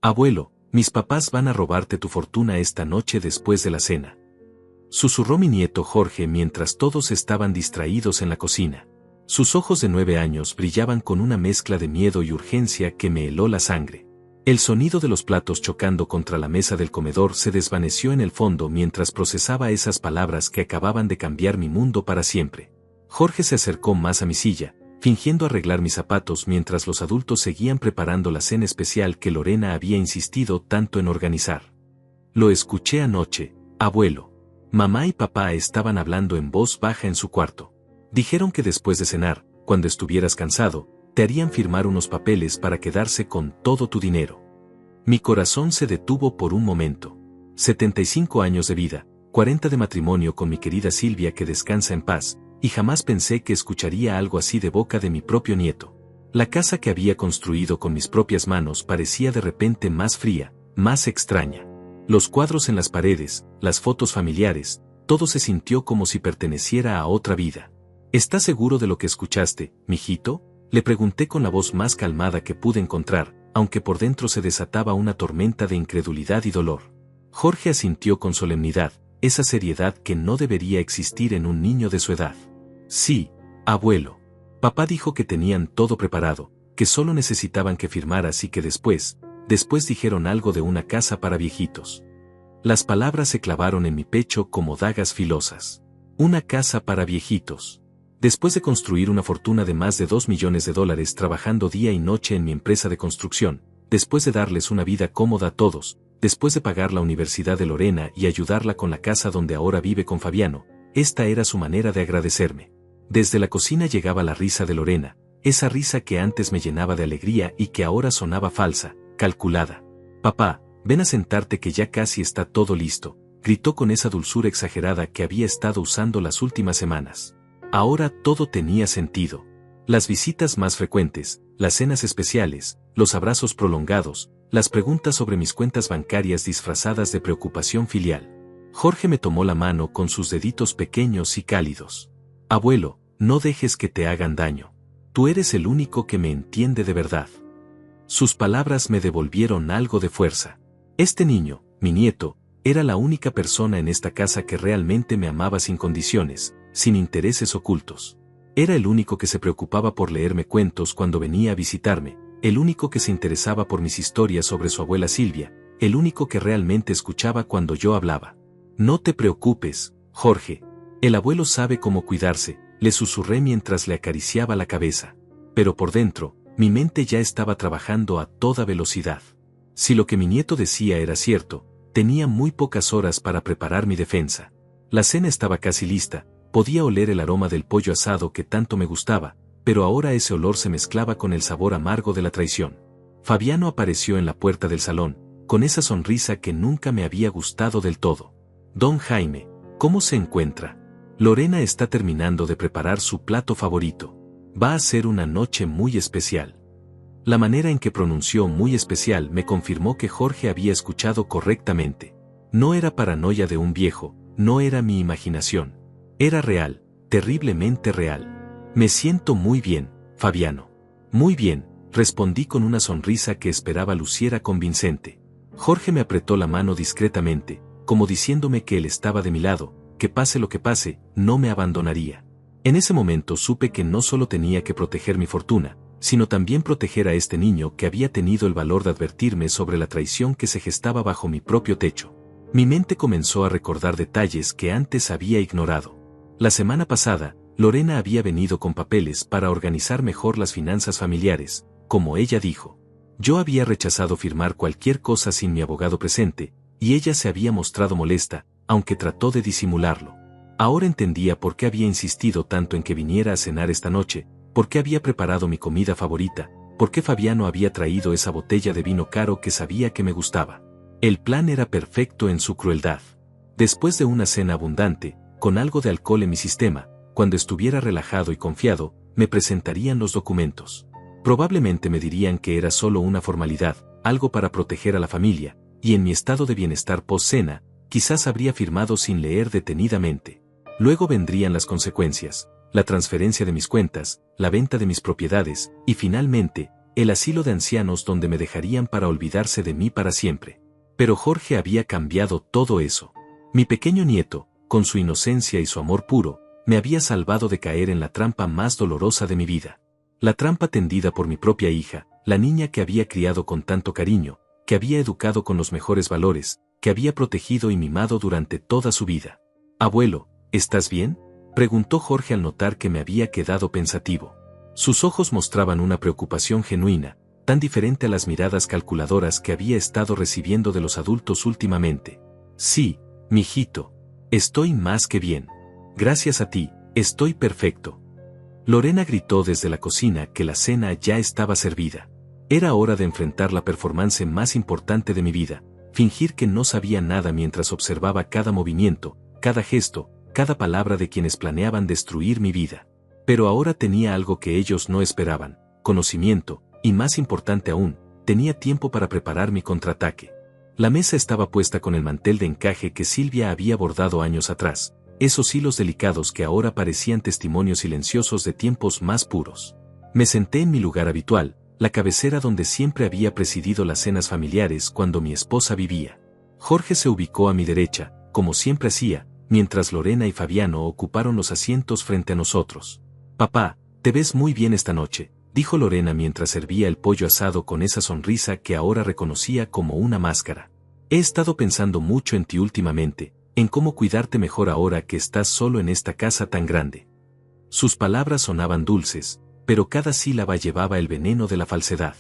Abuelo, mis papás van a robarte tu fortuna esta noche después de la cena. Susurró mi nieto Jorge mientras todos estaban distraídos en la cocina. Sus ojos de 9 años brillaban con una mezcla de miedo y urgencia que me heló la sangre. El sonido de los platos chocando contra la mesa del comedor se desvaneció en el fondo mientras procesaba esas palabras que acababan de cambiar mi mundo para siempre. Jorge se acercó más a mi silla, fingiendo arreglar mis zapatos mientras los adultos seguían preparando la cena especial que Lorena había insistido tanto en organizar. Lo escuché anoche, abuelo. Mamá y papá estaban hablando en voz baja en su cuarto. Dijeron que después de cenar, cuando estuvieras cansado, te harían firmar unos papeles para quedarse con todo tu dinero. Mi corazón se detuvo por un momento. 75 años de vida, 40 de matrimonio con mi querida Silvia que descansa en paz, y jamás pensé que escucharía algo así de boca de mi propio nieto. La casa que había construido con mis propias manos parecía de repente más fría, más extraña. Los cuadros en las paredes, las fotos familiares, todo se sintió como si perteneciera a otra vida. ¿Estás seguro de lo que escuchaste, mijito?, le pregunté con la voz más calmada que pude encontrar, aunque por dentro se desataba una tormenta de incredulidad y dolor. Jorge asintió con solemnidad, esa seriedad que no debería existir en un niño de su edad. Sí, abuelo. Papá dijo que tenían todo preparado, que solo necesitaban que firmaras y que después dijeron algo de una casa para viejitos. Las palabras se clavaron en mi pecho como dagas filosas. Una casa para viejitos. Después de construir una fortuna de más de $2 millones trabajando día y noche en mi empresa de construcción, después de darles una vida cómoda a todos, después de pagar la universidad de Lorena y ayudarla con la casa donde ahora vive con Fabiano, esta era su manera de agradecerme. Desde la cocina llegaba la risa de Lorena, esa risa que antes me llenaba de alegría y que ahora sonaba falsa, calculada. Papá, ven a sentarte que ya casi está todo listo, gritó con esa dulzura exagerada que había estado usando las últimas semanas. Ahora todo tenía sentido. Las visitas más frecuentes, las cenas especiales, los abrazos prolongados, las preguntas sobre mis cuentas bancarias disfrazadas de preocupación filial. Jorge me tomó la mano con sus deditos pequeños y cálidos. Abuelo, no dejes que te hagan daño. Tú eres el único que me entiende de verdad. Sus palabras me devolvieron algo de fuerza. Este niño, mi nieto, era la única persona en esta casa que realmente me amaba sin condiciones, sin intereses ocultos. Era el único que se preocupaba por leerme cuentos cuando venía a visitarme, el único que se interesaba por mis historias sobre su abuela Silvia, el único que realmente escuchaba cuando yo hablaba. No te preocupes, Jorge. El abuelo sabe cómo cuidarse, le susurré mientras le acariciaba la cabeza. Pero por dentro, mi mente ya estaba trabajando a toda velocidad. Si lo que mi nieto decía era cierto, tenía muy pocas horas para preparar mi defensa. La cena estaba casi lista. Podía oler el aroma del pollo asado que tanto me gustaba, pero ahora ese olor se mezclaba con el sabor amargo de la traición. Fabiano apareció en la puerta del salón, con esa sonrisa que nunca me había gustado del todo. Don Jaime, ¿cómo se encuentra? Lorena está terminando de preparar su plato favorito. Va a ser una noche muy especial. La manera en que pronunció muy especial me confirmó que Jorge había escuchado correctamente. No era paranoia de un viejo, no era mi imaginación. Era real, terriblemente real. Me siento muy bien, Fabiano. Muy bien, respondí con una sonrisa que esperaba luciera convincente. Jorge me apretó la mano discretamente, como diciéndome que él estaba de mi lado, que pase lo que pase, no me abandonaría. En ese momento supe que no solo tenía que proteger mi fortuna, sino también proteger a este niño que había tenido el valor de advertirme sobre la traición que se gestaba bajo mi propio techo. Mi mente comenzó a recordar detalles que antes había ignorado. La semana pasada, Lorena había venido con papeles para organizar mejor las finanzas familiares, como ella dijo. Yo había rechazado firmar cualquier cosa sin mi abogado presente, y ella se había mostrado molesta, aunque trató de disimularlo. Ahora entendía por qué había insistido tanto en que viniera a cenar esta noche, por qué había preparado mi comida favorita, por qué Fabiano había traído esa botella de vino caro que sabía que me gustaba. El plan era perfecto en su crueldad. Después de una cena abundante, con algo de alcohol en mi sistema, cuando estuviera relajado y confiado, me presentarían los documentos. Probablemente me dirían que era solo una formalidad, algo para proteger a la familia, y en mi estado de bienestar post-cena, quizás habría firmado sin leer detenidamente. Luego vendrían las consecuencias, la transferencia de mis cuentas, la venta de mis propiedades, y finalmente, el asilo de ancianos donde me dejarían para olvidarse de mí para siempre. Pero Jorge había cambiado todo eso. Mi pequeño nieto, con su inocencia y su amor puro, me había salvado de caer en la trampa más dolorosa de mi vida. La trampa tendida por mi propia hija, la niña que había criado con tanto cariño, que había educado con los mejores valores, que había protegido y mimado durante toda su vida. «Abuelo, ¿estás bien?», preguntó Jorge al notar que me había quedado pensativo. Sus ojos mostraban una preocupación genuina, tan diferente a las miradas calculadoras que había estado recibiendo de los adultos últimamente. «Sí, mijito. Estoy más que bien. Gracias a ti, estoy perfecto». Lorena gritó desde la cocina que la cena ya estaba servida. Era hora de enfrentar la performance más importante de mi vida, fingir que no sabía nada mientras observaba cada movimiento, cada gesto, cada palabra de quienes planeaban destruir mi vida. Pero ahora tenía algo que ellos no esperaban: conocimiento, y más importante aún, tenía tiempo para preparar mi contraataque. La mesa estaba puesta con el mantel de encaje que Silvia había bordado años atrás, esos hilos delicados que ahora parecían testimonios silenciosos de tiempos más puros. Me senté en mi lugar habitual, la cabecera donde siempre había presidido las cenas familiares cuando mi esposa vivía. Jorge se ubicó a mi derecha, como siempre hacía, mientras Lorena y Fabiano ocuparon los asientos frente a nosotros. «Papá, te ves muy bien esta noche», dijo Lorena mientras servía el pollo asado con esa sonrisa que ahora reconocía como una máscara. «He estado pensando mucho en ti últimamente, en cómo cuidarte mejor ahora que estás solo en esta casa tan grande». Sus palabras sonaban dulces, pero cada sílaba llevaba el veneno de la falsedad.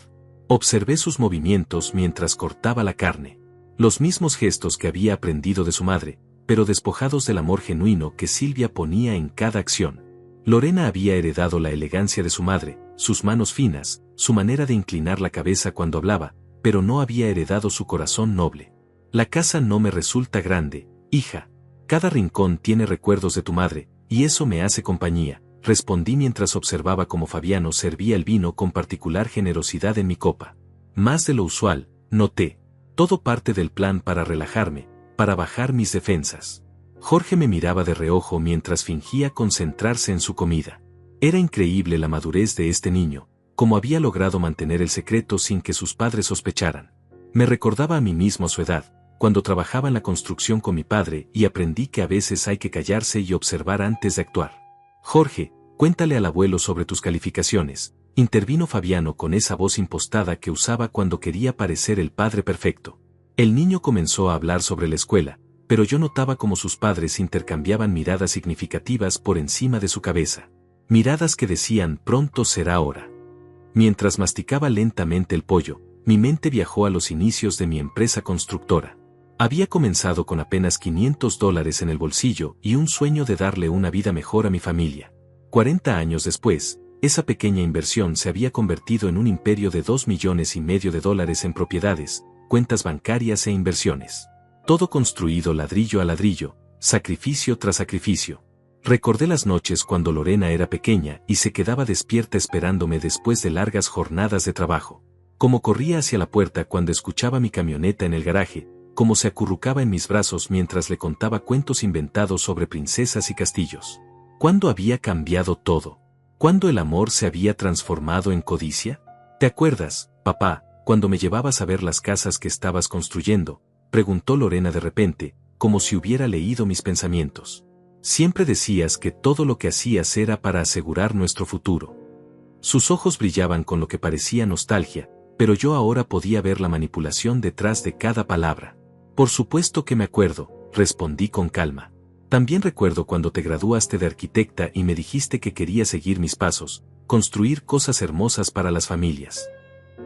Observé sus movimientos mientras cortaba la carne. Los mismos gestos que había aprendido de su madre, pero despojados del amor genuino que Silvia ponía en cada acción. Lorena había heredado la elegancia de su madre, sus manos finas, su manera de inclinar la cabeza cuando hablaba, pero no había heredado su corazón noble. «La casa no me resulta grande, hija. Cada rincón tiene recuerdos de tu madre, y eso me hace compañía», respondí mientras observaba cómo Fabiano servía el vino con particular generosidad en mi copa. «Más de lo usual», noté. «Todo parte del plan para relajarme, para bajar mis defensas». Jorge me miraba de reojo mientras fingía concentrarse en su comida. Era increíble la madurez de este niño, cómo había logrado mantener el secreto sin que sus padres sospecharan. Me recordaba a mí mismo a su edad, cuando trabajaba en la construcción con mi padre y aprendí que a veces hay que callarse y observar antes de actuar. «Jorge, cuéntale al abuelo sobre tus calificaciones», intervino Fabiano con esa voz impostada que usaba cuando quería parecer el padre perfecto. El niño comenzó a hablar sobre la escuela, pero yo notaba cómo sus padres intercambiaban miradas significativas por encima de su cabeza. Miradas que decían «pronto será hora». Mientras masticaba lentamente el pollo, mi mente viajó a los inicios de mi empresa constructora. Había comenzado con apenas $500 en el bolsillo y un sueño de darle una vida mejor a mi familia. 40 años después, esa pequeña inversión se había convertido en un imperio de $2,5 millones en propiedades, cuentas bancarias e inversiones. Todo construido ladrillo a ladrillo, sacrificio tras sacrificio. Recordé las noches cuando Lorena era pequeña y se quedaba despierta esperándome después de largas jornadas de trabajo. Cómo corría hacia la puerta cuando escuchaba mi camioneta en el garaje, cómo se acurrucaba en mis brazos mientras le contaba cuentos inventados sobre princesas y castillos. ¿Cuándo había cambiado todo? ¿Cuándo el amor se había transformado en codicia? ¿Te acuerdas, papá, cuando me llevabas a ver las casas que estabas construyendo?, preguntó Lorena de repente, como si hubiera leído mis pensamientos. Siempre decías que todo lo que hacías era para asegurar nuestro futuro. Sus ojos brillaban con lo que parecía nostalgia, pero yo ahora podía ver la manipulación detrás de cada palabra. Por supuesto que me acuerdo, respondí con calma. También recuerdo cuando te graduaste de arquitecta y me dijiste que querías seguir mis pasos, construir cosas hermosas para las familias.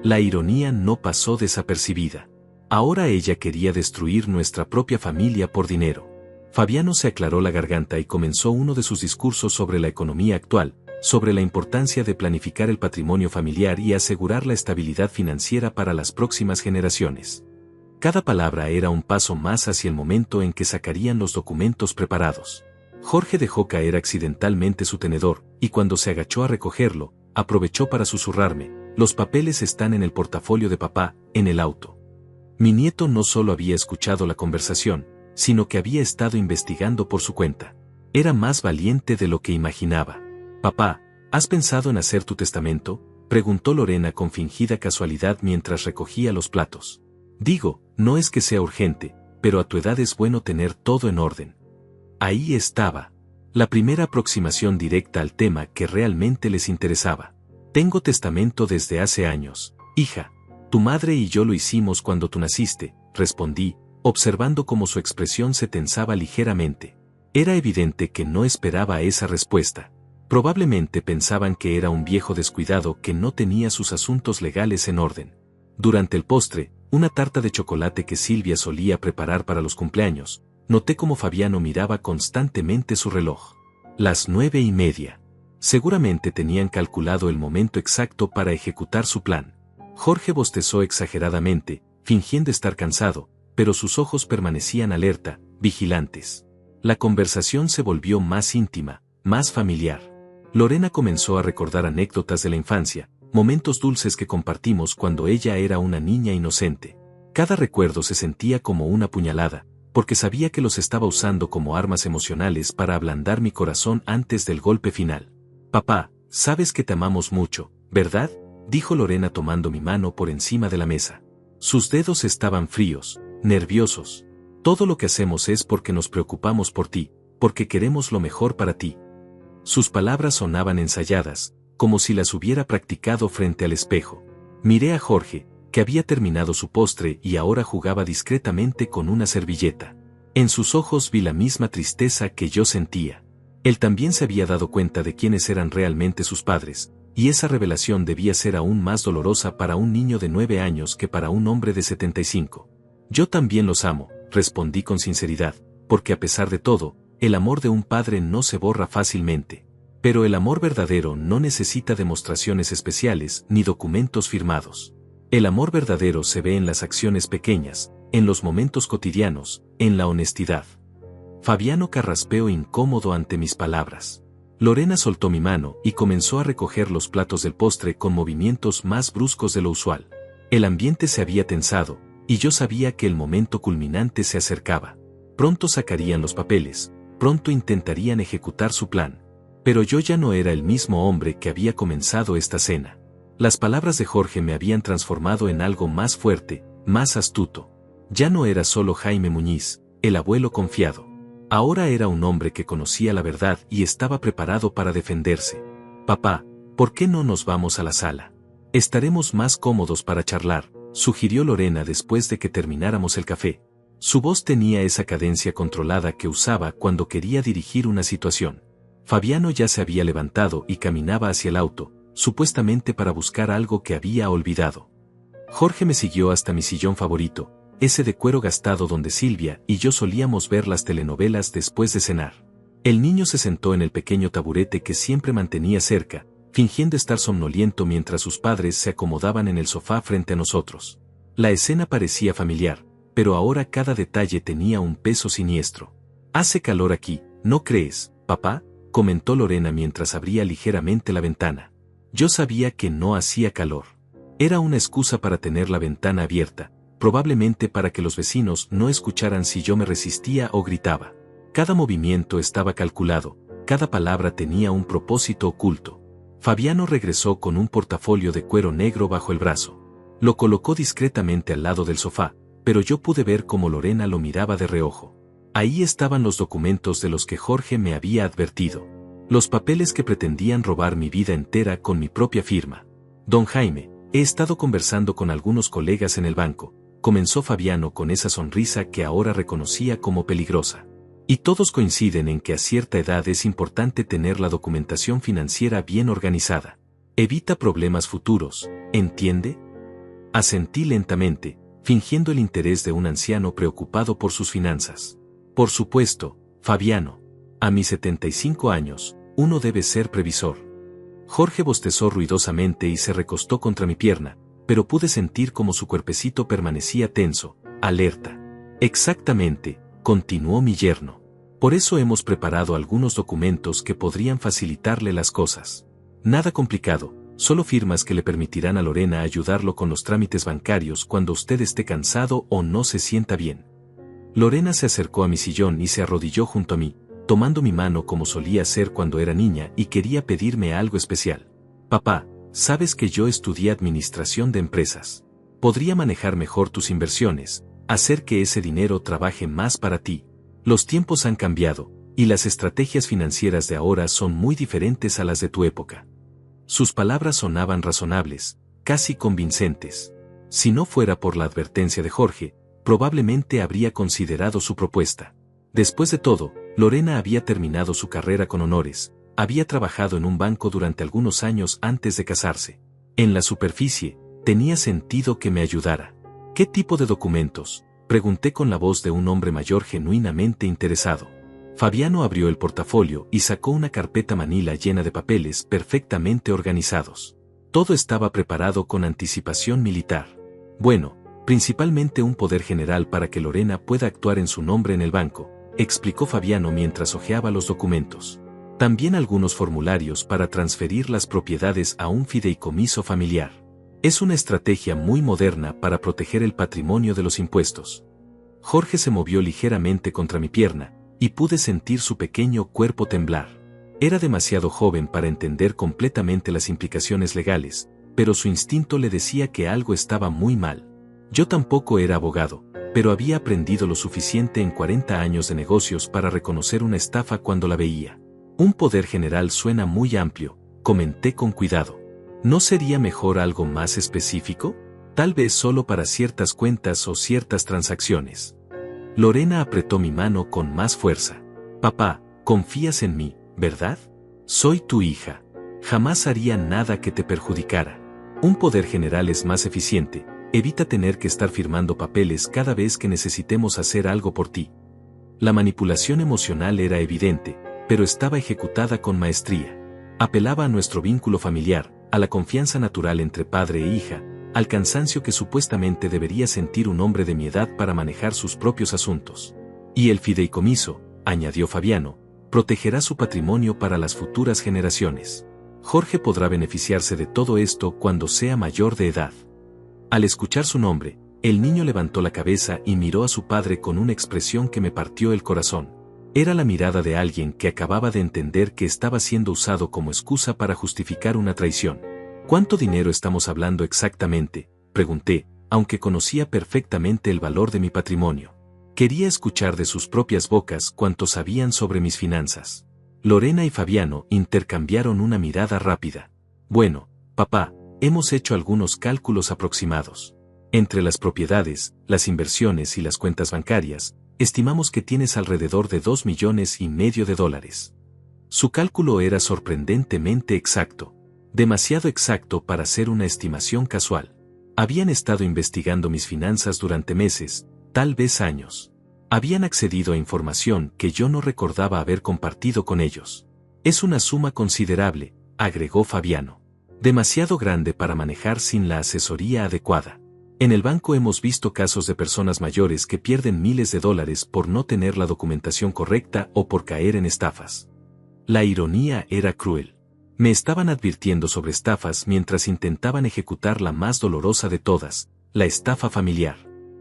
La ironía no pasó desapercibida. Ahora ella quería destruir nuestra propia familia por dinero. Fabiano se aclaró la garganta y comenzó uno de sus discursos sobre la economía actual, sobre la importancia de planificar el patrimonio familiar y asegurar la estabilidad financiera para las próximas generaciones. Cada palabra era un paso más hacia el momento en que sacarían los documentos preparados. Jorge dejó caer accidentalmente su tenedor, y cuando se agachó a recogerlo, aprovechó para susurrarme: «Los papeles están en el portafolio de papá, en el auto». Mi nieto no solo había escuchado la conversación, sino que había estado investigando por su cuenta. Era más valiente de lo que imaginaba. «Papá, ¿has pensado en hacer tu testamento?», Preguntó Lorena con fingida casualidad mientras recogía los platos. Digo, no es que sea urgente, pero a tu edad es bueno tener todo en orden. Ahí estaba. La primera aproximación directa al tema que realmente les interesaba. Tengo testamento desde hace años, hija. Tu madre y yo lo hicimos cuando tú naciste, respondí, observando cómo su expresión se tensaba ligeramente. Era evidente que no esperaba esa respuesta. Probablemente pensaban que era un viejo descuidado que no tenía sus asuntos legales en orden. Durante el postre, una tarta de chocolate que Silvia solía preparar para los cumpleaños, noté cómo Fabiano miraba constantemente su reloj. Las 9:30. Seguramente tenían calculado el momento exacto para ejecutar su plan. Jorge bostezó exageradamente, fingiendo estar cansado, pero sus ojos permanecían alerta, vigilantes. La conversación se volvió más íntima, más familiar. Lorena comenzó a recordar anécdotas de la infancia, momentos dulces que compartimos cuando ella era una niña inocente. Cada recuerdo se sentía como una puñalada, porque sabía que los estaba usando como armas emocionales para ablandar mi corazón antes del golpe final. Papá, sabes que te amamos mucho, ¿verdad?, dijo Lorena tomando mi mano por encima de la mesa. Sus dedos estaban fríos, nerviosos. Todo lo que hacemos es porque nos preocupamos por ti, porque queremos lo mejor para ti. Sus palabras sonaban ensayadas, como si las hubiera practicado frente al espejo. Miré a Jorge, que había terminado su postre y ahora jugaba discretamente con una servilleta. En sus ojos vi la misma tristeza que yo sentía. Él también se había dado cuenta de quiénes eran realmente sus padres, y esa revelación debía ser aún más dolorosa para un niño de 9 años que para un hombre de 75. Yo también los amo, respondí con sinceridad, porque a pesar de todo, el amor de un padre no se borra fácilmente. Pero el amor verdadero no necesita demostraciones especiales ni documentos firmados. El amor verdadero se ve en las acciones pequeñas, en los momentos cotidianos, en la honestidad. Fabiano carraspeó incómodo ante mis palabras. Lorena soltó mi mano y comenzó a recoger los platos del postre con movimientos más bruscos de lo usual. El ambiente se había tensado, y yo sabía que el momento culminante se acercaba. Pronto sacarían los papeles, pronto intentarían ejecutar su plan. Pero yo ya no era el mismo hombre que había comenzado esta cena. Las palabras de Jorge me habían transformado en algo más fuerte, más astuto. Ya no era solo Jaime Muñiz, el abuelo confiado. Ahora era un hombre que conocía la verdad y estaba preparado para defenderse. Papá, ¿por qué no nos vamos a la sala? Estaremos más cómodos para charlar, sugirió Lorena después de que termináramos el café. Su voz tenía esa cadencia controlada que usaba cuando quería dirigir una situación. Fabiano ya se había levantado y caminaba hacia el auto, supuestamente para buscar algo que había olvidado. Jorge me siguió hasta mi sillón favorito, ese de cuero gastado donde Silvia y yo solíamos ver las telenovelas después de cenar. El niño se sentó en el pequeño taburete que siempre mantenía cerca, fingiendo estar somnoliento mientras sus padres se acomodaban en el sofá frente a nosotros. La escena parecía familiar, pero ahora cada detalle tenía un peso siniestro. «Hace calor aquí, ¿no crees, papá?», comentó Lorena mientras abría ligeramente la ventana. Yo sabía que no hacía calor. Era una excusa para tener la ventana abierta, probablemente para que los vecinos no escucharan si yo me resistía o gritaba. Cada movimiento estaba calculado, cada palabra tenía un propósito oculto. Fabiano regresó con un portafolio de cuero negro bajo el brazo. Lo colocó discretamente al lado del sofá, pero yo pude ver cómo Lorena lo miraba de reojo. Ahí estaban los documentos de los que Jorge me había advertido. Los papeles que pretendían robar mi vida entera con mi propia firma. Don Jaime, he estado conversando con algunos colegas en el banco, comenzó Fabiano con esa sonrisa que ahora reconocía como peligrosa. Y todos coinciden en que a cierta edad es importante tener la documentación financiera bien organizada. Evita problemas futuros, ¿entiende? Asentí lentamente, fingiendo el interés de un anciano preocupado por sus finanzas. Por supuesto, Fabiano. A mis 75 años, uno debe ser previsor. Jorge bostezó ruidosamente y se recostó contra mi pierna, pero pude sentir cómo su cuerpecito permanecía tenso, alerta. Exactamente, continuó mi yerno. Por eso hemos preparado algunos documentos que podrían facilitarle las cosas. Nada complicado, solo firmas que le permitirán a Lorena ayudarlo con los trámites bancarios cuando usted esté cansado o no se sienta bien. Lorena se acercó a mi sillón y se arrodilló junto a mí, tomando mi mano como solía hacer cuando era niña y quería pedirme algo especial. Papá, Sabes que yo estudié administración de empresas. Podría manejar mejor tus inversiones, hacer que ese dinero trabaje más para ti. Los tiempos han cambiado, y las estrategias financieras de ahora son muy diferentes a las de tu época. Sus palabras sonaban razonables, casi convincentes. Si no fuera por la advertencia de Jorge, probablemente habría considerado su propuesta. Después de todo, Lorena había terminado su carrera con honores, había trabajado en un banco durante algunos años antes de casarse. En la superficie, tenía sentido que me ayudara. ¿Qué tipo de documentos?, pregunté con la voz de un hombre mayor genuinamente interesado. Fabiano abrió el portafolio y sacó una carpeta manila llena de papeles perfectamente organizados. Todo estaba preparado con anticipación militar. Bueno, principalmente un poder general para que Lorena pueda actuar en su nombre en el banco, explicó Fabiano mientras hojeaba los documentos. También algunos formularios para transferir las propiedades a un fideicomiso familiar. Es una estrategia muy moderna para proteger el patrimonio de los impuestos. Jorge se movió ligeramente contra mi pierna, y pude sentir su pequeño cuerpo temblar. Era demasiado joven para entender completamente las implicaciones legales, pero su instinto le decía que algo estaba muy mal. Yo tampoco era abogado, pero había aprendido lo suficiente en 40 años de negocios para reconocer una estafa cuando la veía. Un poder general suena muy amplio, comenté con cuidado. ¿No sería mejor algo más específico? Tal vez solo para ciertas cuentas o ciertas transacciones. Lorena apretó mi mano con más fuerza. Papá, confías en mí, ¿verdad? Soy tu hija. Jamás haría nada que te perjudicara. Un poder general es más eficiente, evita tener que estar firmando papeles cada vez que necesitemos hacer algo por ti. La manipulación emocional era evidente, pero estaba ejecutada con maestría. Apelaba a nuestro vínculo familiar, a la confianza natural entre padre e hija, al cansancio que supuestamente debería sentir un hombre de mi edad para manejar sus propios asuntos. Y el fideicomiso, añadió Fabiano, protegerá su patrimonio para las futuras generaciones. Jorge podrá beneficiarse de todo esto cuando sea mayor de edad. Al escuchar su nombre, el niño levantó la cabeza y miró a su padre con una expresión que me partió el corazón. Era la mirada de alguien que acababa de entender que estaba siendo usado como excusa para justificar una traición. ¿Cuánto dinero estamos hablando exactamente?, pregunté, aunque conocía perfectamente el valor de mi patrimonio. Quería escuchar de sus propias bocas cuánto sabían sobre mis finanzas. Lorena y Fabiano intercambiaron una mirada rápida. Bueno, papá, hemos hecho algunos cálculos aproximados. Entre las propiedades, las inversiones y las cuentas bancarias, estimamos que tienes alrededor de $2,5 millones. Su cálculo era sorprendentemente exacto. Demasiado exacto para ser una estimación casual. Habían estado investigando mis finanzas durante meses, tal vez años. Habían accedido a información que yo no recordaba haber compartido con ellos. Es una suma considerable, agregó Fabiano. Demasiado grande para manejar sin la asesoría adecuada. En el banco hemos visto casos de personas mayores que pierden miles de dólares por no tener la documentación correcta o por caer en estafas. La ironía era cruel. Me estaban advirtiendo sobre estafas mientras intentaban ejecutar la más dolorosa de todas, la estafa familiar.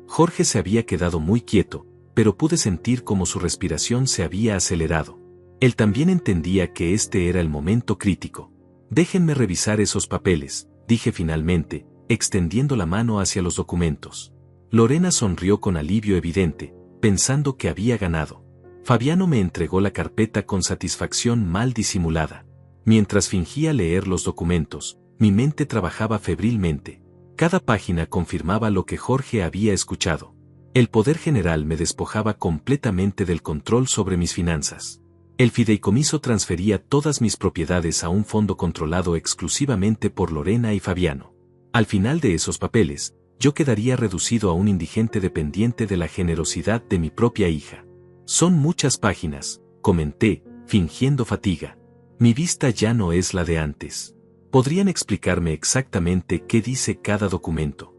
Jorge se había quedado muy quieto, pero pude sentir cómo su respiración se había acelerado. Él también entendía que este era el momento crítico. Déjenme revisar esos papeles, dije finalmente, extendiendo la mano hacia los documentos. Lorena sonrió con alivio evidente, pensando que había ganado. Fabiano me entregó la carpeta con satisfacción mal disimulada. Mientras fingía leer los documentos, mi mente trabajaba febrilmente. Cada página confirmaba lo que Jorge había escuchado. El poder general me despojaba completamente del control sobre mis finanzas. El fideicomiso transfería todas mis propiedades a un fondo controlado exclusivamente por Lorena y Fabiano. Al final de esos papeles, yo quedaría reducido a un indigente dependiente de la generosidad de mi propia hija. Son muchas páginas, comenté, fingiendo fatiga. Mi vista ya no es la de antes. ¿Podrían explicarme exactamente qué dice cada documento?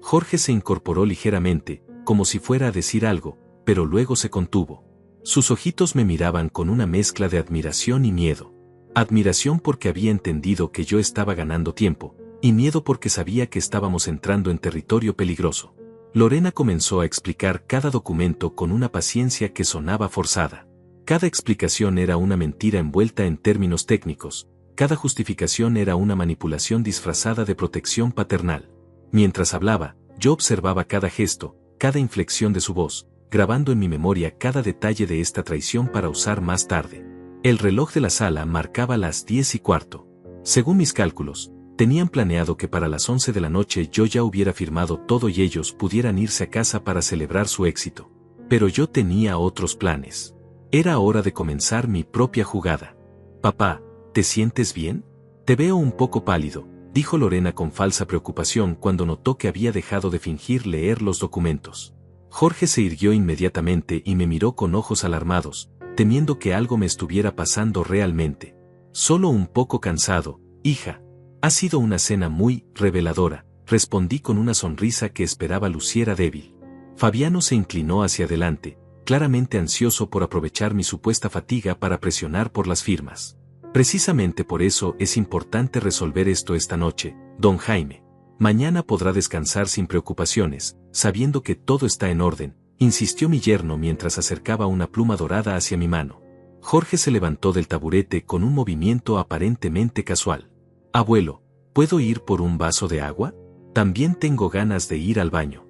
Jorge se incorporó ligeramente, como si fuera a decir algo, pero luego se contuvo. Sus ojitos me miraban con una mezcla de admiración y miedo. Admiración porque había entendido que yo estaba ganando tiempo, y miedo porque sabía que estábamos entrando en territorio peligroso. Lorena comenzó a explicar cada documento con una paciencia que sonaba forzada. Cada explicación era una mentira envuelta en términos técnicos, Cada justificación era una manipulación disfrazada de protección paternal. Mientras hablaba, yo observaba cada gesto, cada inflexión de su voz, grabando en mi memoria cada detalle de esta traición para usar más tarde. El reloj de la sala marcaba las 10:15. Según mis cálculos, tenían planeado que para las 11 de la noche yo ya hubiera firmado todo y ellos pudieran irse a casa para celebrar su éxito. Pero yo tenía otros planes. Era hora de comenzar mi propia jugada. «Papá, ¿te sientes bien? Te veo un poco pálido», dijo Lorena con falsa preocupación cuando notó que había dejado de fingir leer los documentos. Jorge se irguió inmediatamente y me miró con ojos alarmados, temiendo que algo me estuviera pasando realmente. «Solo un poco cansado, hija. Ha sido una cena muy reveladora», respondí con una sonrisa que esperaba luciera débil. Fabiano se inclinó hacia adelante, claramente ansioso por aprovechar mi supuesta fatiga para presionar por las firmas. «Precisamente por eso es importante resolver esto esta noche, don Jaime. Mañana podrá descansar sin preocupaciones, sabiendo que todo está en orden», insistió mi yerno mientras acercaba una pluma dorada hacia mi mano. Jorge se levantó del taburete con un movimiento aparentemente casual. «Abuelo, ¿puedo ir por un vaso de agua? También tengo ganas de ir al baño».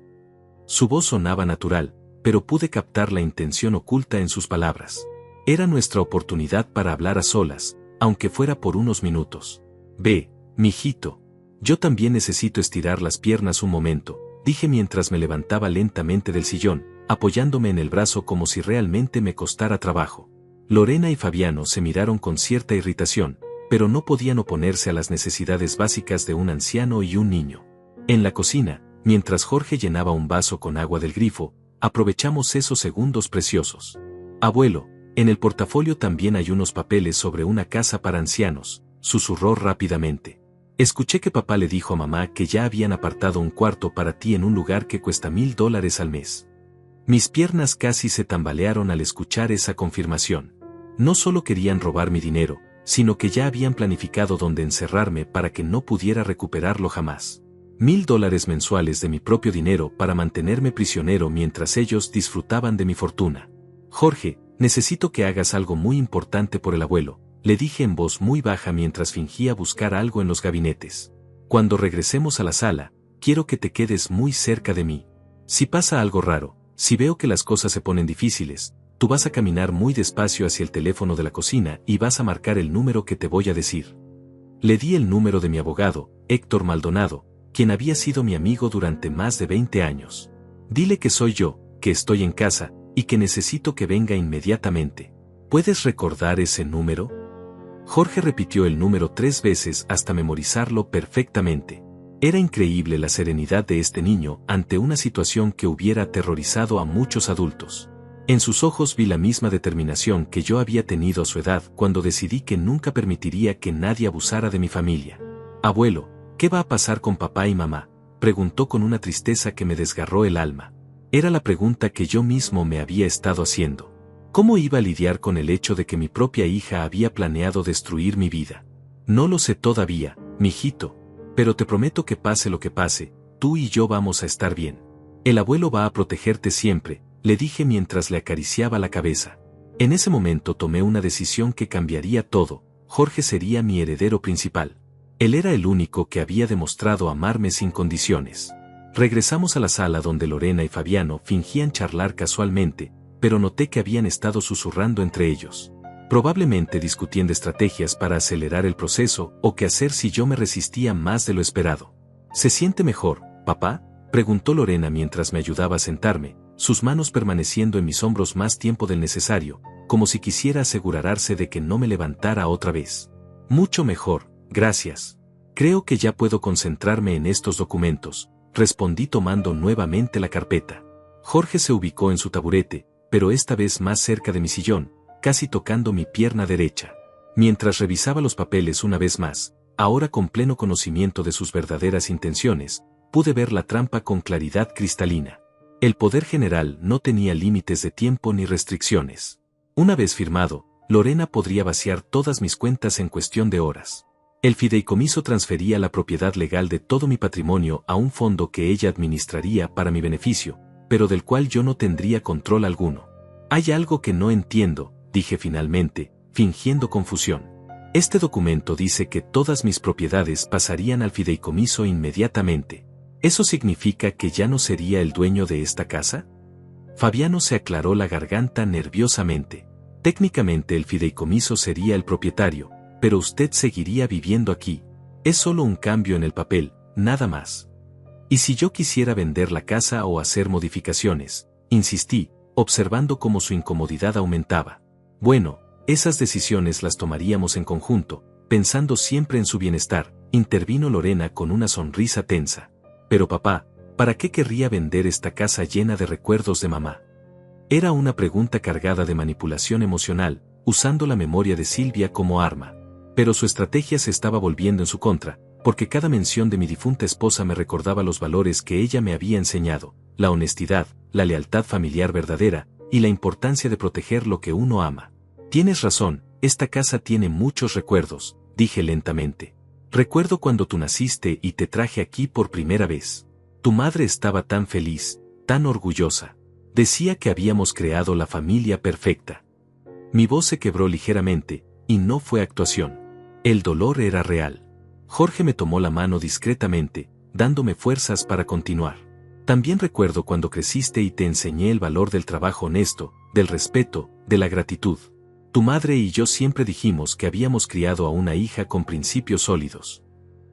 Su voz sonaba natural, pero pude captar la intención oculta en sus palabras. Era nuestra oportunidad para hablar a solas, aunque fuera por unos minutos. «Ve, mijito. Yo también necesito estirar las piernas un momento», dije mientras me levantaba lentamente del sillón, apoyándome en el brazo como si realmente me costara trabajo. Lorena y Fabiano se miraron con cierta irritación, pero no podían oponerse a las necesidades básicas de un anciano y un niño. En la cocina, mientras Jorge llenaba un vaso con agua del grifo, aprovechamos esos segundos preciosos. «Abuelo, en el portafolio también hay unos papeles sobre una casa para ancianos», susurró rápidamente. «Escuché que papá le dijo a mamá que ya habían apartado un cuarto para ti en un lugar que cuesta $1000 al mes». Mis piernas casi se tambalearon al escuchar esa confirmación. No solo querían robar mi dinero, sino que ya habían planificado dónde encerrarme para que no pudiera recuperarlo jamás. $1000 mensuales de mi propio dinero para mantenerme prisionero mientras ellos disfrutaban de mi fortuna. «Jorge, necesito que hagas algo muy importante por el abuelo», le dije en voz muy baja mientras fingía buscar algo en los gabinetes. «Cuando regresemos a la sala, quiero que te quedes muy cerca de mí. Si pasa algo raro, si veo que las cosas se ponen difíciles, tú vas a caminar muy despacio hacia el teléfono de la cocina y vas a marcar el número que te voy a decir». Le di el número de mi abogado, Héctor Maldonado, quien había sido mi amigo durante más de 20 años. «Dile que soy yo, que estoy en casa, y que necesito que venga inmediatamente. ¿Puedes recordar ese número?». Jorge repitió el número 3 veces hasta memorizarlo perfectamente. Era increíble la serenidad de este niño ante una situación que hubiera aterrorizado a muchos adultos. En sus ojos vi la misma determinación que yo había tenido a su edad cuando decidí que nunca permitiría que nadie abusara de mi familia. «Abuelo, ¿qué va a pasar con papá y mamá?», preguntó con una tristeza que me desgarró el alma. Era la pregunta que yo mismo me había estado haciendo. ¿Cómo iba a lidiar con el hecho de que mi propia hija había planeado destruir mi vida? «No lo sé todavía, mijito, pero te prometo que pase lo que pase, tú y yo vamos a estar bien. El abuelo va a protegerte siempre», le dije mientras le acariciaba la cabeza. En ese momento tomé una decisión que cambiaría todo. Jorge sería mi heredero principal. Él era el único que había demostrado amarme sin condiciones. Regresamos a la sala donde Lorena y Fabiano fingían charlar casualmente, pero noté que habían estado susurrando entre ellos. Probablemente discutiendo estrategias para acelerar el proceso o qué hacer si yo me resistía más de lo esperado. «¿Se siente mejor, papá?», preguntó Lorena mientras me ayudaba a sentarme, sus manos permaneciendo en mis hombros más tiempo del necesario, como si quisiera asegurarse de que no me levantara otra vez. «Mucho mejor, gracias. Creo que ya puedo concentrarme en estos documentos», respondí tomando nuevamente la carpeta. Jorge se ubicó en su taburete, pero esta vez más cerca de mi sillón, casi tocando mi pierna derecha. Mientras revisaba los papeles una vez más, ahora con pleno conocimiento de sus verdaderas intenciones, pude ver la trampa con claridad cristalina. El poder general no tenía límites de tiempo ni restricciones. Una vez firmado, Lorena podría vaciar todas mis cuentas en cuestión de horas. El fideicomiso transfería la propiedad legal de todo mi patrimonio a un fondo que ella administraría para mi beneficio, pero del cual yo no tendría control alguno. «Hay algo que no entiendo», dije finalmente, fingiendo confusión. Este documento dice que todas mis propiedades pasarían al fideicomiso inmediatamente. ¿Eso significa que ya no sería el dueño de esta casa? Fabiano se aclaró la garganta nerviosamente. Técnicamente el fideicomiso sería el propietario, pero usted seguiría viviendo aquí. Es solo un cambio en el papel, nada más. ¿Y si yo quisiera vender la casa o hacer modificaciones? Insistí, observando cómo su incomodidad aumentaba. Bueno, esas decisiones las tomaríamos en conjunto, pensando siempre en su bienestar, intervino Lorena con una sonrisa tensa. Pero papá, ¿para qué querría vender esta casa llena de recuerdos de mamá? Era una pregunta cargada de manipulación emocional, usando la memoria de Silvia como arma. Pero su estrategia se estaba volviendo en su contra, porque cada mención de mi difunta esposa me recordaba los valores que ella me había enseñado, la honestidad, la lealtad familiar verdadera, y la importancia de proteger lo que uno ama. Tienes razón, esta casa tiene muchos recuerdos, dije lentamente. Recuerdo cuando tú naciste y te traje aquí por primera vez. Tu madre estaba tan feliz, tan orgullosa. Decía que habíamos creado la familia perfecta. Mi voz se quebró ligeramente, y no fue actuación. El dolor era real. Jorge me tomó la mano discretamente, dándome fuerzas para continuar. También recuerdo cuando creciste y te enseñé el valor del trabajo honesto, del respeto, de la gratitud. Tu madre y yo siempre dijimos que habíamos criado a una hija con principios sólidos.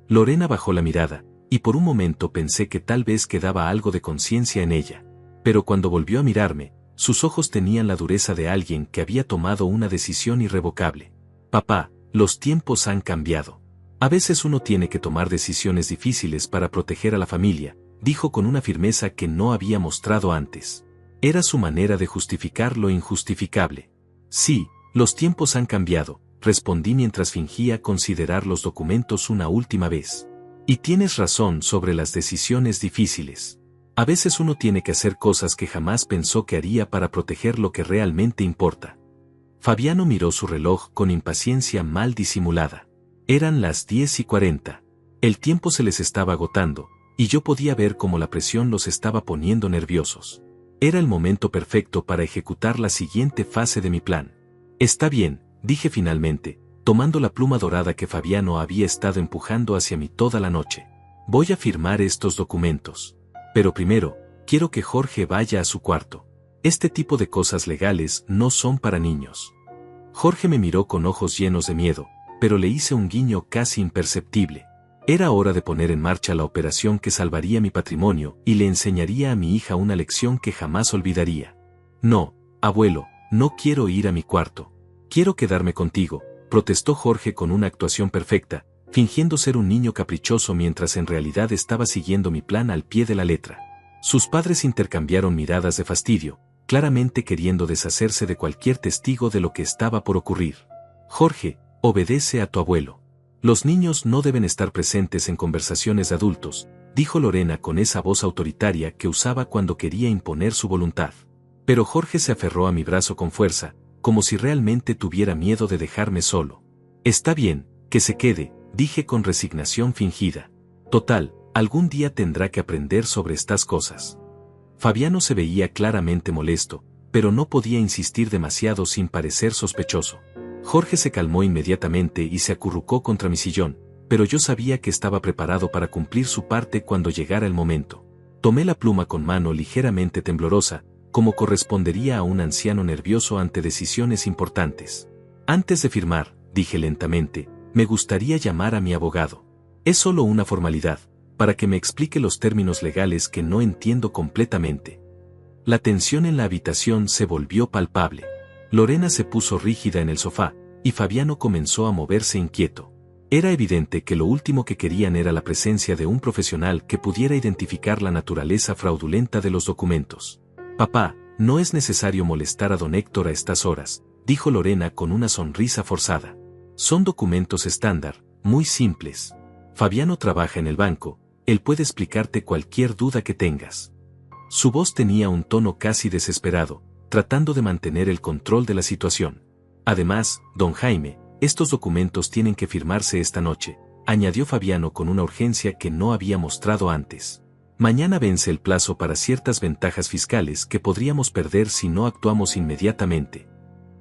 Lorena bajó la mirada, y por un momento pensé que tal vez quedaba algo de conciencia en ella. Pero cuando volvió a mirarme, sus ojos tenían la dureza de alguien que había tomado una decisión irrevocable. Papá, los tiempos han cambiado. A veces uno tiene que tomar decisiones difíciles para proteger a la familia, dijo con una firmeza que no había mostrado antes. Era su manera de justificar lo injustificable. Sí, los tiempos han cambiado, respondí mientras fingía considerar los documentos una última vez. Y tienes razón sobre las decisiones difíciles. A veces uno tiene que hacer cosas que jamás pensó que haría para proteger lo que realmente importa. Fabiano miró su reloj con impaciencia mal disimulada. Eran las 10:40. El tiempo se les estaba agotando, y yo podía ver cómo la presión los estaba poniendo nerviosos. Era el momento perfecto para ejecutar la siguiente fase de mi plan. Está bien, dije finalmente, tomando la pluma dorada que Fabiano había estado empujando hacia mí toda la noche. Voy a firmar estos documentos. Pero primero, quiero que Jorge vaya a su cuarto. Este tipo de cosas legales no son para niños. Jorge me miró con ojos llenos de miedo, pero le hice un guiño casi imperceptible. Era hora de poner en marcha la operación que salvaría mi patrimonio y le enseñaría a mi hija una lección que jamás olvidaría. No, abuelo, no quiero ir a mi cuarto. Quiero quedarme contigo, protestó Jorge con una actuación perfecta, fingiendo ser un niño caprichoso mientras en realidad estaba siguiendo mi plan al pie de la letra. Sus padres intercambiaron miradas de fastidio, claramente queriendo deshacerse de cualquier testigo de lo que estaba por ocurrir. Jorge, obedece a tu abuelo. Los niños no deben estar presentes en conversaciones de adultos, dijo Lorena con esa voz autoritaria que usaba cuando quería imponer su voluntad. Pero Jorge se aferró a mi brazo con fuerza, como si realmente tuviera miedo de dejarme solo. Está bien, que se quede, dije con resignación fingida. Total, algún día tendrá que aprender sobre estas cosas. Fabiano se veía claramente molesto, pero no podía insistir demasiado sin parecer sospechoso. Jorge se calmó inmediatamente y se acurrucó contra mi sillón, pero yo sabía que estaba preparado para cumplir su parte cuando llegara el momento. Tomé la pluma con mano ligeramente temblorosa, como correspondería a un anciano nervioso ante decisiones importantes. Antes de firmar, dije lentamente, me gustaría llamar a mi abogado. Es solo una formalidad, para que me explique los términos legales que no entiendo completamente. La tensión en la habitación se volvió palpable. Lorena se puso rígida en el sofá, y Fabiano comenzó a moverse inquieto. Era evidente que lo último que querían era la presencia de un profesional que pudiera identificar la naturaleza fraudulenta de los documentos. Papá, no es necesario molestar a don Héctor a estas horas, dijo Lorena con una sonrisa forzada. Son documentos estándar, muy simples. Fabiano trabaja en el banco, él puede explicarte cualquier duda que tengas. Su voz tenía un tono casi desesperado, tratando de mantener el control de la situación. Además, don Jaime, estos documentos tienen que firmarse esta noche, añadió Fabiano con una urgencia que no había mostrado antes. Mañana vence el plazo para ciertas ventajas fiscales que podríamos perder si no actuamos inmediatamente.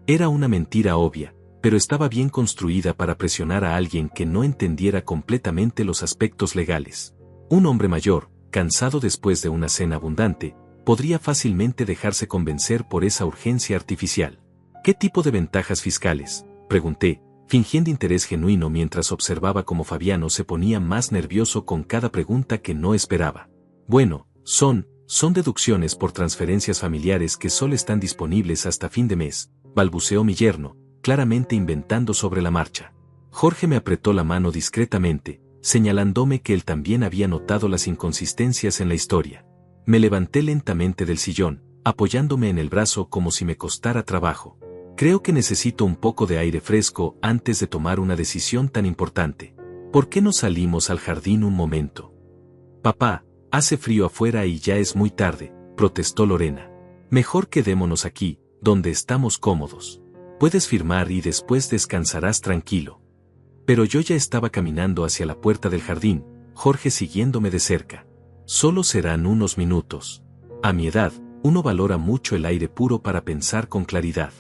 Era una mentira obvia, pero estaba bien construida para presionar a alguien que no entendiera completamente los aspectos legales. Un hombre mayor, cansado después de una cena abundante, podría fácilmente dejarse convencer por esa urgencia artificial. ¿Qué tipo de ventajas fiscales?, pregunté, fingiendo interés genuino mientras observaba cómo Fabiano se ponía más nervioso con cada pregunta que no esperaba. Bueno, son deducciones por transferencias familiares que solo están disponibles hasta fin de mes, balbuceó mi yerno, claramente inventando sobre la marcha. Jorge me apretó la mano discretamente, señalándome que él también había notado las inconsistencias en la historia. Me levanté lentamente del sillón, apoyándome en el brazo como si me costara trabajo. Creo que necesito un poco de aire fresco antes de tomar una decisión tan importante. ¿Por qué no salimos al jardín un momento? Papá, hace frío afuera y ya es muy tarde, protestó Lorena. Mejor quedémonos aquí, donde estamos cómodos. Puedes firmar y después descansarás tranquilo. Pero yo ya estaba caminando hacia la puerta del jardín, Jorge siguiéndome de cerca. Solo serán unos minutos. A mi edad, uno valora mucho el aire puro para pensar con claridad.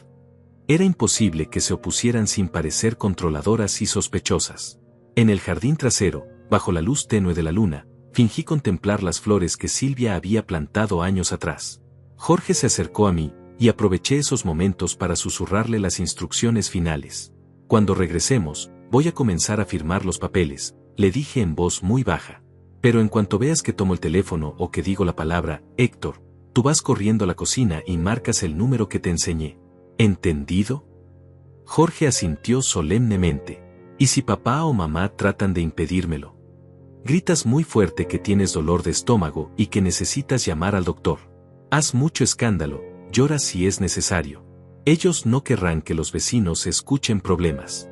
Era imposible que se opusieran sin parecer controladoras y sospechosas. En el jardín trasero, bajo la luz tenue de la luna, fingí contemplar las flores que Silvia había plantado años atrás. Jorge se acercó a mí, y aproveché esos momentos para susurrarle las instrucciones finales. Cuando regresemos, voy a comenzar a firmar los papeles, le dije en voz muy baja. Pero en cuanto veas que tomo el teléfono o que digo la palabra, Héctor, tú vas corriendo a la cocina y marcas el número que te enseñé. ¿Entendido? Jorge asintió solemnemente. ¿Y si papá o mamá tratan de impedírmelo? Gritas muy fuerte que tienes dolor de estómago y que necesitas llamar al doctor. Haz mucho escándalo, llora si es necesario. Ellos no querrán que los vecinos escuchen problemas.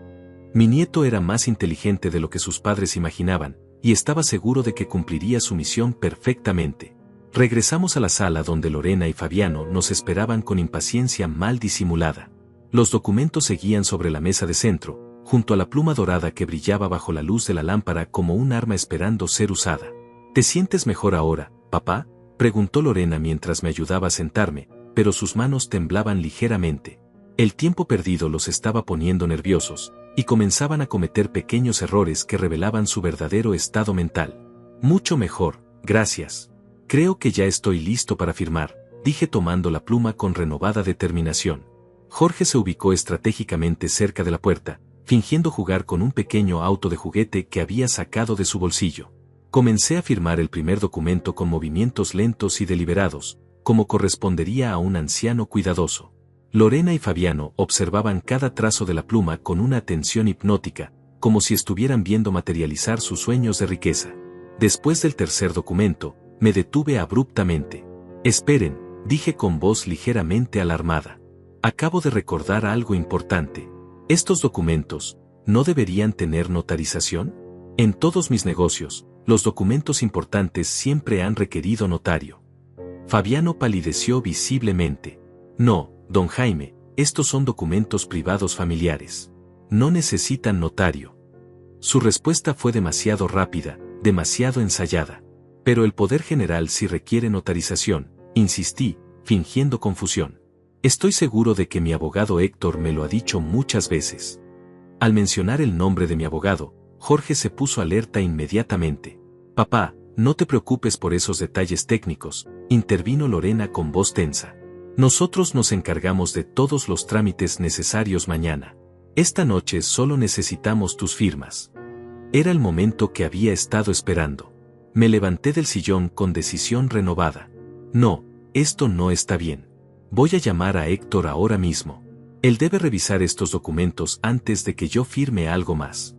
Mi nieto era más inteligente de lo que sus padres imaginaban, y estaba seguro de que cumpliría su misión perfectamente. Regresamos a la sala donde Lorena y Fabiano nos esperaban con impaciencia mal disimulada. Los documentos seguían sobre la mesa de centro, junto a la pluma dorada que brillaba bajo la luz de la lámpara como un arma esperando ser usada. ¿Te sientes mejor ahora, papá?, preguntó Lorena mientras me ayudaba a sentarme, pero sus manos temblaban ligeramente. El tiempo perdido los estaba poniendo nerviosos, y comenzaban a cometer pequeños errores que revelaban su verdadero estado mental. Mucho mejor, gracias. Creo que ya estoy listo para firmar, dije tomando la pluma con renovada determinación. Jorge se ubicó estratégicamente cerca de la puerta, fingiendo jugar con un pequeño auto de juguete que había sacado de su bolsillo. Comencé a firmar el primer documento con movimientos lentos y deliberados, como correspondería a un anciano cuidadoso. Lorena y Fabiano observaban cada trazo de la pluma con una atención hipnótica, como si estuvieran viendo materializar sus sueños de riqueza. Después del tercer documento, me detuve abruptamente. Esperen, dije con voz ligeramente alarmada. Acabo de recordar algo importante. ¿Estos documentos no deberían tener notarización? En todos mis negocios, los documentos importantes siempre han requerido notario. Fabiano palideció visiblemente. No, don Jaime, estos son documentos privados familiares. No necesitan notario. Su respuesta fue demasiado rápida, demasiado ensayada. Pero el poder general sí requiere notarización, insistí, fingiendo confusión. Estoy seguro de que mi abogado Héctor me lo ha dicho muchas veces. Al mencionar el nombre de mi abogado, Jorge se puso alerta inmediatamente. Papá, no te preocupes por esos detalles técnicos, intervino Lorena con voz tensa. Nosotros nos encargamos de todos los trámites necesarios mañana. Esta noche solo necesitamos tus firmas. Era el momento que había estado esperando. Me levanté del sillón con decisión renovada. No, esto no está bien. Voy a llamar a Héctor ahora mismo. Él debe revisar estos documentos antes de que yo firme algo más.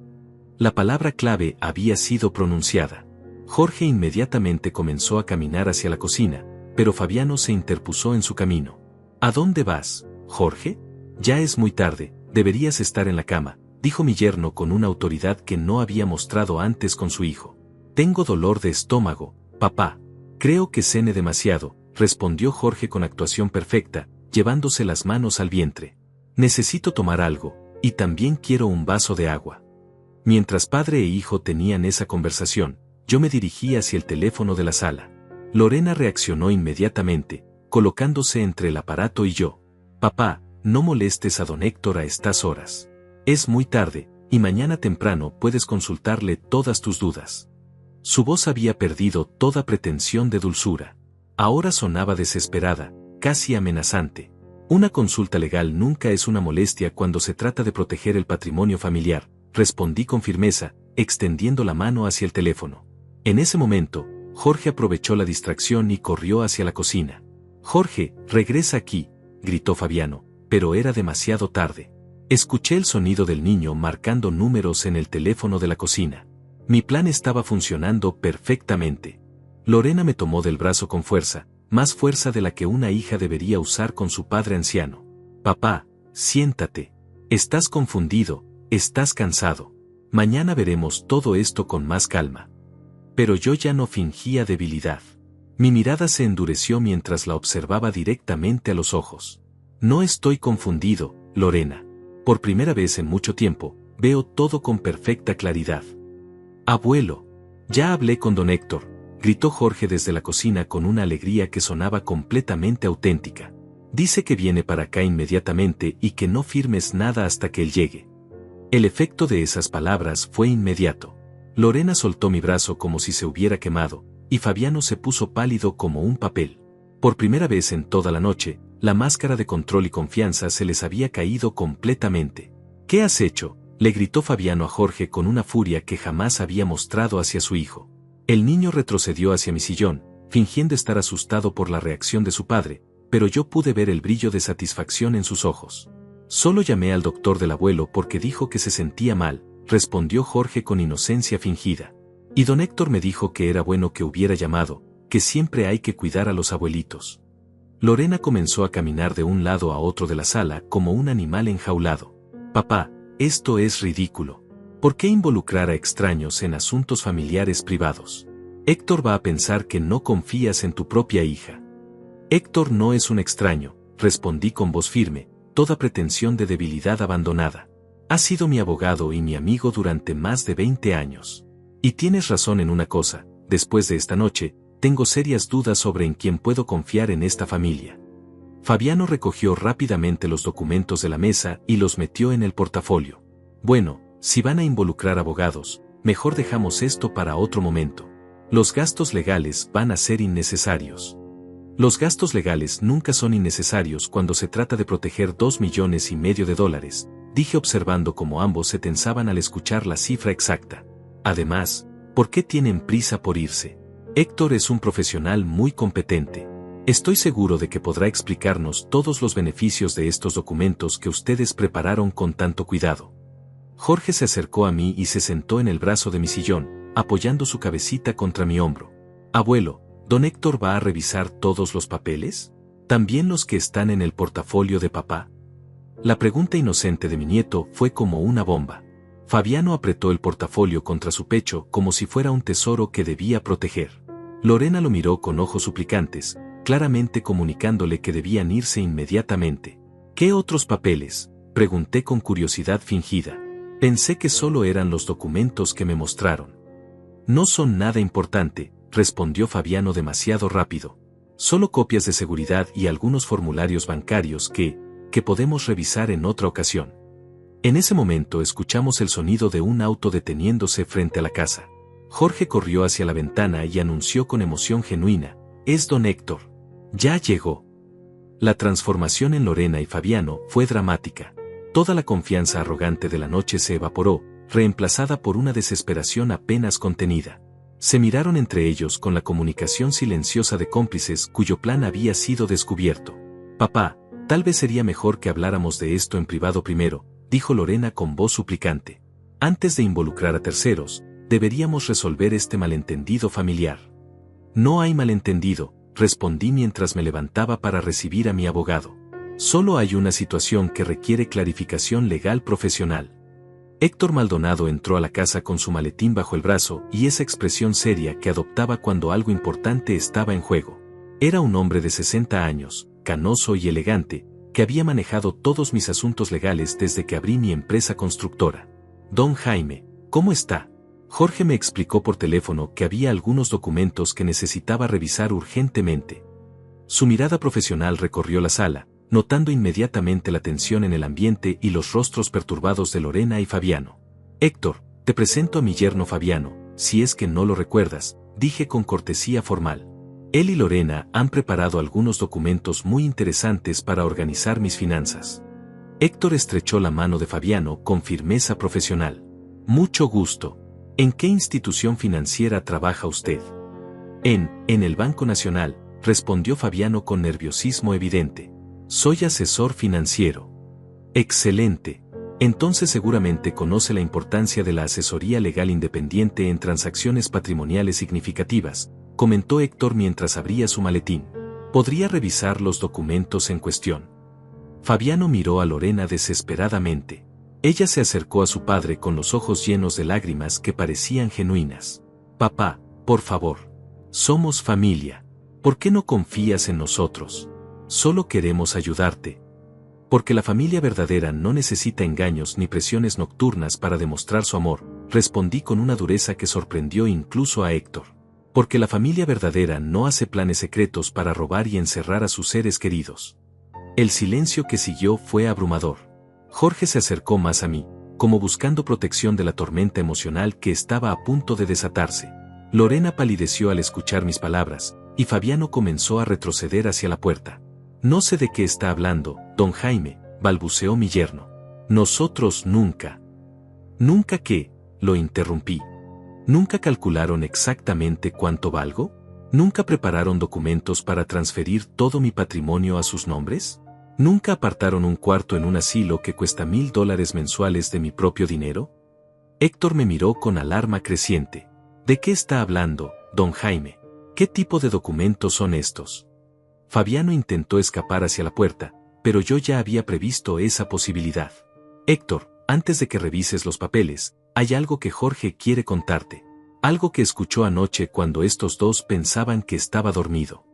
La palabra clave había sido pronunciada. Jorge inmediatamente comenzó a caminar hacia la cocina, pero Fabiano se interpuso en su camino. ¿A dónde vas, Jorge? Ya es muy tarde, deberías estar en la cama, dijo mi yerno con una autoridad que no había mostrado antes con su hijo. Tengo dolor de estómago, papá. Creo que cené demasiado, respondió Jorge con actuación perfecta, llevándose las manos al vientre. Necesito tomar algo, y también quiero un vaso de agua. Mientras padre e hijo tenían esa conversación, yo me dirigí hacia el teléfono de la sala. Lorena reaccionó inmediatamente, colocándose entre el aparato y yo. Papá, no molestes a don Héctor a estas horas. Es muy tarde, y mañana temprano puedes consultarle todas tus dudas. Su voz había perdido toda pretensión de dulzura. Ahora sonaba desesperada, casi amenazante. Una consulta legal nunca es una molestia cuando se trata de proteger el patrimonio familiar, respondí con firmeza, extendiendo la mano hacia el teléfono. En ese momento, Jorge aprovechó la distracción y corrió hacia la cocina. «Jorge, regresa aquí», gritó Fabiano, pero era demasiado tarde. Escuché el sonido del niño marcando números en el teléfono de la cocina. Mi plan estaba funcionando perfectamente. Lorena me tomó del brazo con fuerza, más fuerza de la que una hija debería usar con su padre anciano. «Papá, siéntate. Estás confundido, estás cansado. Mañana veremos todo esto con más calma». Pero yo ya no fingía debilidad. Mi mirada se endureció mientras la observaba directamente a los ojos. «No estoy confundido, Lorena. Por primera vez en mucho tiempo, veo todo con perfecta claridad». «Abuelo, ya hablé con don Héctor», gritó Jorge desde la cocina con una alegría que sonaba completamente auténtica. «Dice que viene para acá inmediatamente y que no firmes nada hasta que él llegue». El efecto de esas palabras fue inmediato. Lorena soltó mi brazo como si se hubiera quemado, y Fabiano se puso pálido como un papel. Por primera vez en toda la noche, la máscara de control y confianza se les había caído completamente. «¿Qué has hecho?», le gritó Fabiano a Jorge con una furia que jamás había mostrado hacia su hijo. El niño retrocedió hacia mi sillón, fingiendo estar asustado por la reacción de su padre, pero yo pude ver el brillo de satisfacción en sus ojos. «Solo llamé al doctor del abuelo porque dijo que se sentía mal», respondió Jorge con inocencia fingida. «Y don Héctor me dijo que era bueno que hubiera llamado, que siempre hay que cuidar a los abuelitos». Lorena comenzó a caminar de un lado a otro de la sala como un animal enjaulado. «Papá, esto es ridículo. ¿Por qué involucrar a extraños en asuntos familiares privados? Héctor va a pensar que no confías en tu propia hija». «Héctor no es un extraño», respondí con voz firme, toda pretensión de debilidad abandonada. «Ha sido mi abogado y mi amigo durante más de 20 años. Y tienes razón en una cosa, después de esta noche, tengo serias dudas sobre en quién puedo confiar en esta familia». Fabiano recogió rápidamente los documentos de la mesa y los metió en el portafolio. «Bueno, si van a involucrar abogados, mejor dejamos esto para otro momento. Los gastos legales van a ser innecesarios». «Los gastos legales nunca son innecesarios cuando se trata de proteger $2,5 millones», dije observando cómo ambos se tensaban al escuchar la cifra exacta. «Además, ¿por qué tienen prisa por irse? Héctor es un profesional muy competente. Estoy seguro de que podrá explicarnos todos los beneficios de estos documentos que ustedes prepararon con tanto cuidado». Jorge se acercó a mí y se sentó en el brazo de mi sillón, apoyando su cabecita contra mi hombro. «Abuelo, ¿don Héctor va a revisar todos los papeles? ¿También los que están en el portafolio de papá?». La pregunta inocente de mi nieto fue como una bomba. Fabiano apretó el portafolio contra su pecho como si fuera un tesoro que debía proteger. Lorena lo miró con ojos suplicantes, claramente comunicándole que debían irse inmediatamente. «¿Qué otros papeles?», pregunté con curiosidad fingida. Pensé que solo eran los documentos que me mostraron. «No son nada importante», respondió Fabiano demasiado rápido. «Solo copias de seguridad y algunos formularios bancarios que podemos revisar en otra ocasión». En ese momento escuchamos el sonido de un auto deteniéndose frente a la casa. Jorge corrió hacia la ventana y anunció con emoción genuina: «Es don Héctor. Ya llegó». La transformación en Lorena y Fabiano fue dramática. Toda la confianza arrogante de la noche se evaporó, reemplazada por una desesperación apenas contenida. Se miraron entre ellos con la comunicación silenciosa de cómplices cuyo plan había sido descubierto. «Papá, tal vez sería mejor que habláramos de esto en privado primero», dijo Lorena con voz suplicante. «Antes de involucrar a terceros, deberíamos resolver este malentendido familiar». «No hay malentendido», respondí mientras me levantaba para recibir a mi abogado. «Solo hay una situación que requiere clarificación legal profesional». Héctor Maldonado entró a la casa con su maletín bajo el brazo y esa expresión seria que adoptaba cuando algo importante estaba en juego. Era un hombre de 60 años, canoso y elegante, que había manejado todos mis asuntos legales desde que abrí mi empresa constructora. «Don Jaime, ¿cómo está?». Jorge me explicó por teléfono que había algunos documentos que necesitaba revisar urgentemente. Su mirada profesional recorrió la sala, notando inmediatamente la tensión en el ambiente y los rostros perturbados de Lorena y Fabiano. Héctor, te presento a mi yerno Fabiano, si es que no lo recuerdas, dije con cortesía formal. Él y Lorena han preparado algunos documentos muy interesantes para organizar mis finanzas. Héctor estrechó la mano de Fabiano con firmeza profesional. Mucho gusto. ¿En qué institución financiera trabaja usted? En el Banco Nacional, respondió Fabiano con nerviosismo evidente. Soy asesor financiero. Excelente. Entonces seguramente conoce la importancia de la asesoría legal independiente en transacciones patrimoniales significativas, comentó Héctor mientras abría su maletín. ¿Podría revisar los documentos en cuestión? Fabiano miró a Lorena desesperadamente. Ella se acercó a su padre con los ojos llenos de lágrimas que parecían genuinas. Papá, por favor. Somos familia. ¿Por qué no confías en nosotros? Solo queremos ayudarte. Porque la familia verdadera no necesita engaños ni presiones nocturnas para demostrar su amor, respondí con una dureza que sorprendió incluso a Héctor. Porque la familia verdadera no hace planes secretos para robar y encerrar a sus seres queridos. El silencio que siguió fue abrumador. Jorge se acercó más a mí, como buscando protección de la tormenta emocional que estaba a punto de desatarse. Lorena palideció al escuchar mis palabras, y Fabiano comenzó a retroceder hacia la puerta. No sé de qué está hablando, don Jaime, balbuceó mi yerno. Nosotros nunca. ¿Nunca qué? Lo interrumpí. ¿Nunca calcularon exactamente cuánto valgo? ¿Nunca prepararon documentos para transferir todo mi patrimonio a sus nombres? ¿Nunca apartaron un cuarto en un asilo que cuesta $1000 mensuales de mi propio dinero? Héctor me miró con alarma creciente. ¿De qué está hablando, don Jaime? ¿Qué tipo de documentos son estos? Fabiano intentó escapar hacia la puerta, pero yo ya había previsto esa posibilidad. Héctor, antes de que revises los papeles, hay algo que Jorge quiere contarte. Algo que escuchó anoche cuando estos dos pensaban que estaba dormido.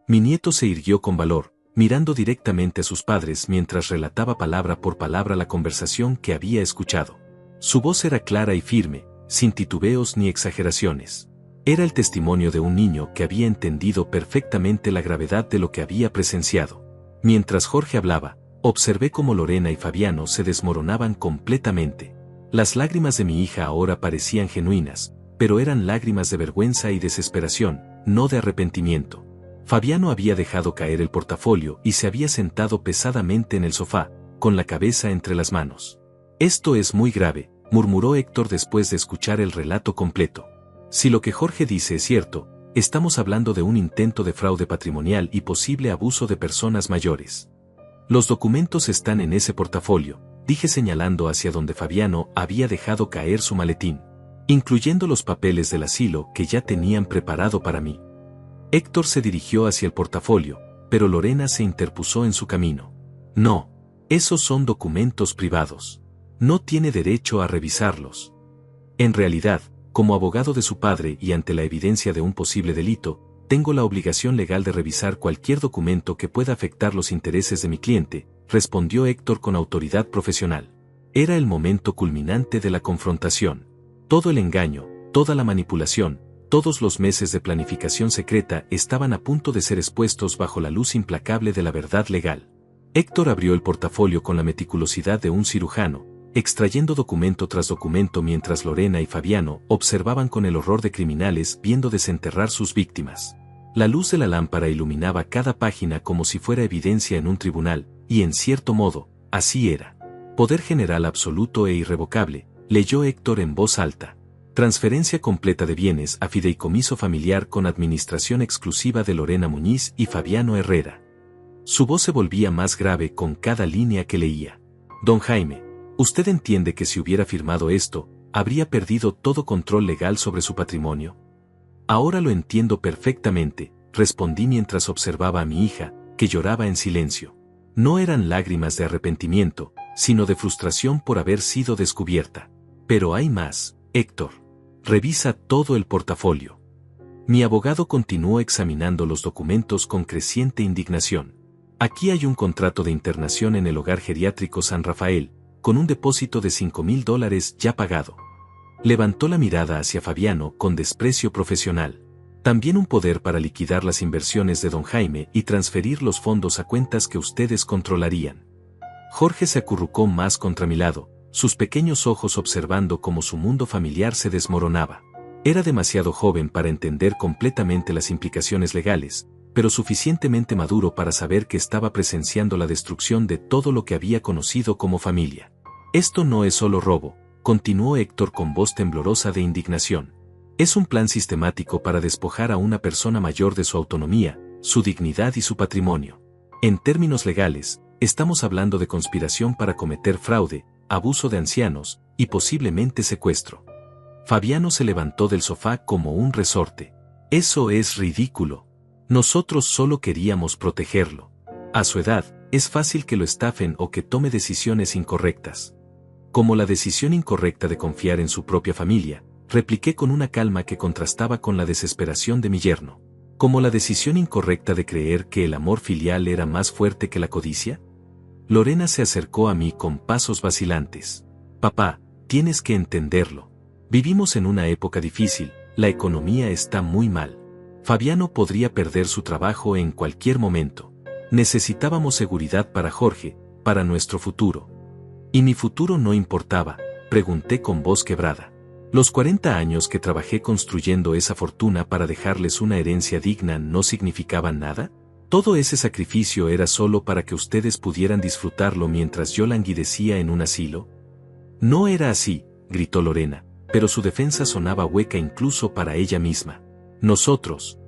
Mi nieto se irguió con valor, mirando directamente a sus padres mientras relataba palabra por palabra la conversación que había escuchado. Su voz era clara y firme, sin titubeos ni exageraciones. Era el testimonio de un niño que había entendido perfectamente la gravedad de lo que había presenciado. Mientras Jorge hablaba, observé cómo Lorena y Fabiano se desmoronaban completamente. Las lágrimas de mi hija ahora parecían genuinas, pero eran lágrimas de vergüenza y desesperación, no de arrepentimiento. Fabiano había dejado caer el portafolio y se había sentado pesadamente en el sofá, con la cabeza entre las manos. Esto es muy grave, murmuró Héctor después de escuchar el relato completo. Si lo que Jorge dice es cierto, estamos hablando de un intento de fraude patrimonial y posible abuso de personas mayores. Los documentos están en ese portafolio, dije señalando hacia donde Fabiano había dejado caer su maletín, incluyendo los papeles del asilo que ya tenían preparado para mí. Héctor se dirigió hacia el portafolio, pero Lorena se interpuso en su camino. No, esos son documentos privados. No tiene derecho a revisarlos. En realidad, como abogado de su padre y ante la evidencia de un posible delito, tengo la obligación legal de revisar cualquier documento que pueda afectar los intereses de mi cliente, respondió Héctor con autoridad profesional. Era el momento culminante de la confrontación. Todo el engaño, toda la manipulación, todos los meses de planificación secreta estaban a punto de ser expuestos bajo la luz implacable de la verdad legal. Héctor abrió el portafolio con la meticulosidad de un cirujano, extrayendo documento tras documento mientras Lorena y Fabiano observaban con el horror de criminales viendo desenterrar sus víctimas. La luz de la lámpara iluminaba cada página como si fuera evidencia en un tribunal, y en cierto modo, así era. Poder general absoluto e irrevocable, leyó Héctor en voz alta. Transferencia completa de bienes a fideicomiso familiar con administración exclusiva de Lorena Muñiz y Fabiano Herrera. Su voz se volvía más grave con cada línea que leía. Don Jaime, ¿usted entiende que si hubiera firmado esto, habría perdido todo control legal sobre su patrimonio? Ahora lo entiendo perfectamente, respondí mientras observaba a mi hija, que lloraba en silencio. No eran lágrimas de arrepentimiento, sino de frustración por haber sido descubierta. Pero hay más, Héctor. Revisa todo el portafolio. Mi abogado continuó examinando los documentos con creciente indignación. Aquí hay un contrato de internación en el hogar geriátrico San Rafael, con un depósito de $5000 ya pagado. Levantó la mirada hacia Fabiano con desprecio profesional. También un poder para liquidar las inversiones de don Jaime y transferir los fondos a cuentas que ustedes controlarían. Jorge se acurrucó más contra mi lado, sus pequeños ojos observando cómo su mundo familiar se desmoronaba. Era demasiado joven para entender completamente las implicaciones legales, pero suficientemente maduro para saber que estaba presenciando la destrucción de todo lo que había conocido como familia. Esto no es solo robo, continuó Héctor con voz temblorosa de indignación. Es un plan sistemático para despojar a una persona mayor de su autonomía, su dignidad y su patrimonio. En términos legales, estamos hablando de conspiración para cometer fraude, abuso de ancianos, y posiblemente secuestro. Fabiano se levantó del sofá como un resorte. Eso es ridículo. Nosotros solo queríamos protegerlo. A su edad, es fácil que lo estafen o que tome decisiones incorrectas. Como la decisión incorrecta de confiar en su propia familia, repliqué con una calma que contrastaba con la desesperación de mi yerno. ¿Como la decisión incorrecta de creer que el amor filial era más fuerte que la codicia? Lorena se acercó a mí con pasos vacilantes. Papá, tienes que entenderlo. Vivimos en una época difícil, la economía está muy mal. Fabiano podría perder su trabajo en cualquier momento. Necesitábamos seguridad para Jorge, para nuestro futuro. ¿Y mi futuro no importaba?, pregunté con voz quebrada. Los 40 años que trabajé construyendo esa fortuna para dejarles una herencia digna no significaban nada. ¿Todo ese sacrificio era solo para que ustedes pudieran disfrutarlo mientras yo languidecía en un asilo? No era así, gritó Lorena, pero su defensa sonaba hueca incluso para ella misma. Nosotros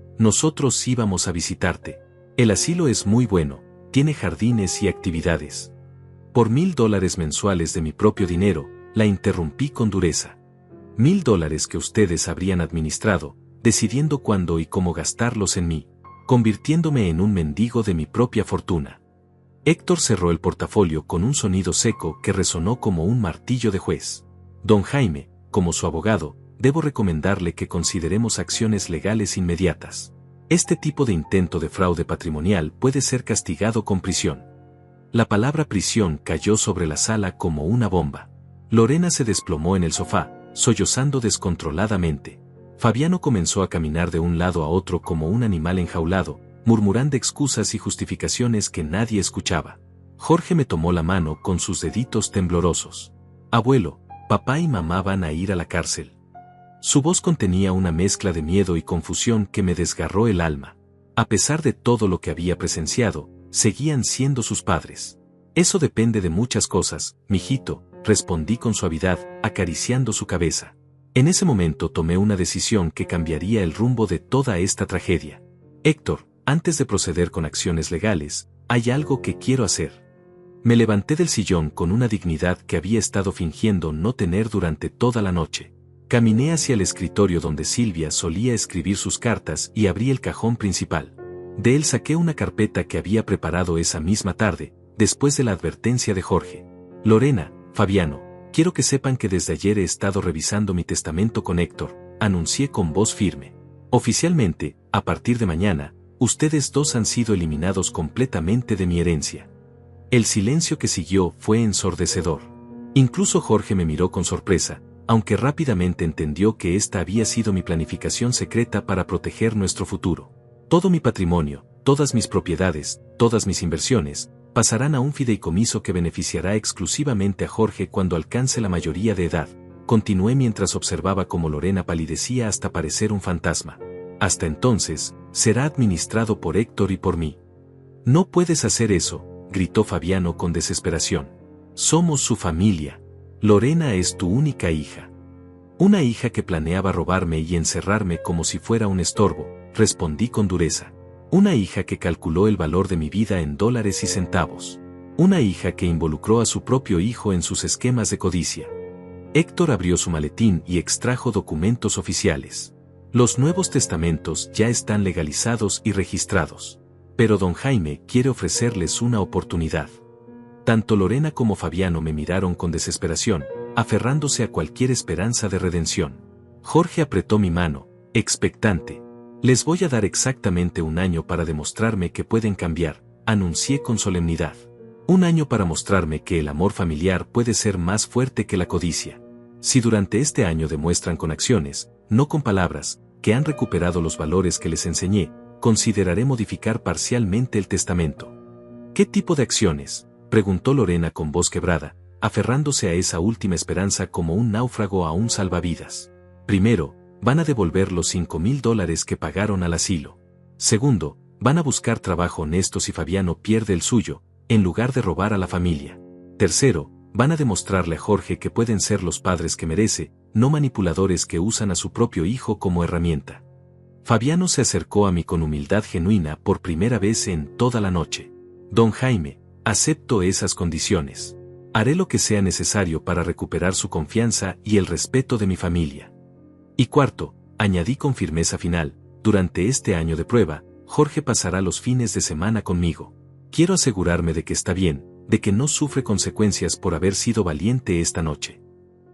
íbamos a visitarte. El asilo es muy bueno, tiene jardines y actividades. Por $1000 mensuales de mi propio dinero, la interrumpí con dureza. $1000 que ustedes habrían administrado, decidiendo cuándo y cómo gastarlos en mí, convirtiéndome en un mendigo de mi propia fortuna. Héctor cerró el portafolio con un sonido seco que resonó como un martillo de juez. Don Jaime, como su abogado, debo recomendarle que consideremos acciones legales inmediatas. Este tipo de intento de fraude patrimonial puede ser castigado con prisión. La palabra prisión cayó sobre la sala como una bomba. Lorena se desplomó en el sofá, sollozando descontroladamente. Fabiano comenzó a caminar de un lado a otro como un animal enjaulado, murmurando excusas y justificaciones que nadie escuchaba. Jorge me tomó la mano con sus deditos temblorosos. Abuelo, papá y mamá van a ir a la cárcel. Su voz contenía una mezcla de miedo y confusión que me desgarró el alma. A pesar de todo lo que había presenciado, seguían siendo sus padres. Eso depende de muchas cosas, mijito, respondí con suavidad, acariciando su cabeza. En ese momento tomé una decisión que cambiaría el rumbo de toda esta tragedia. Héctor, antes de proceder con acciones legales, hay algo que quiero hacer. Me levanté del sillón con una dignidad que había estado fingiendo no tener durante toda la noche. Caminé hacia el escritorio donde Silvia solía escribir sus cartas y abrí el cajón principal. De él saqué una carpeta que había preparado esa misma tarde, después de la advertencia de Jorge. Lorena, Fabiano, quiero que sepan que desde ayer he estado revisando mi testamento con Héctor, anuncié con voz firme. Oficialmente, a partir de mañana, ustedes dos han sido eliminados completamente de mi herencia. El silencio que siguió fue ensordecedor. Incluso Jorge me miró con sorpresa, aunque rápidamente entendió que esta había sido mi planificación secreta para proteger nuestro futuro. Todo mi patrimonio, todas mis propiedades, todas mis inversiones, pasarán a un fideicomiso que beneficiará exclusivamente a Jorge cuando alcance la mayoría de edad. Continué mientras observaba cómo Lorena palidecía hasta parecer un fantasma. Hasta entonces, será administrado por Héctor y por mí. No puedes hacer eso, gritó Fabiano con desesperación. Somos su familia. Lorena es tu única hija. Una hija que planeaba robarme y encerrarme como si fuera un estorbo, respondí con dureza. Una hija que calculó el valor de mi vida en dólares y centavos. Una hija que involucró a su propio hijo en sus esquemas de codicia. Héctor abrió su maletín y extrajo documentos oficiales. Los nuevos testamentos ya están legalizados y registrados. Pero don Jaime quiere ofrecerles una oportunidad. Tanto Lorena como Fabiano me miraron con desesperación, aferrándose a cualquier esperanza de redención. Jorge apretó mi mano, expectante. Les voy a dar exactamente un año para demostrarme que pueden cambiar, anuncié con solemnidad. Un año para mostrarme que el amor familiar puede ser más fuerte que la codicia. Si durante este año demuestran con acciones, no con palabras, que han recuperado los valores que les enseñé, consideraré modificar parcialmente el testamento. ¿Qué tipo de acciones?, preguntó Lorena con voz quebrada, aferrándose a esa última esperanza como un náufrago a un salvavidas. Primero, van a devolver los $5,000 que pagaron al asilo. Segundo, van a buscar trabajo honesto si Fabiano pierde el suyo, en lugar de robar a la familia. Tercero, van a demostrarle a Jorge que pueden ser los padres que merece, no manipuladores que usan a su propio hijo como herramienta. Fabiano se acercó a mí con humildad genuina por primera vez en toda la noche. Don Jaime, acepto esas condiciones. Haré lo que sea necesario para recuperar su confianza y el respeto de mi familia. Y cuarto, añadí con firmeza final, durante este año de prueba, Jorge pasará los fines de semana conmigo. Quiero asegurarme de que está bien, de que no sufre consecuencias por haber sido valiente esta noche.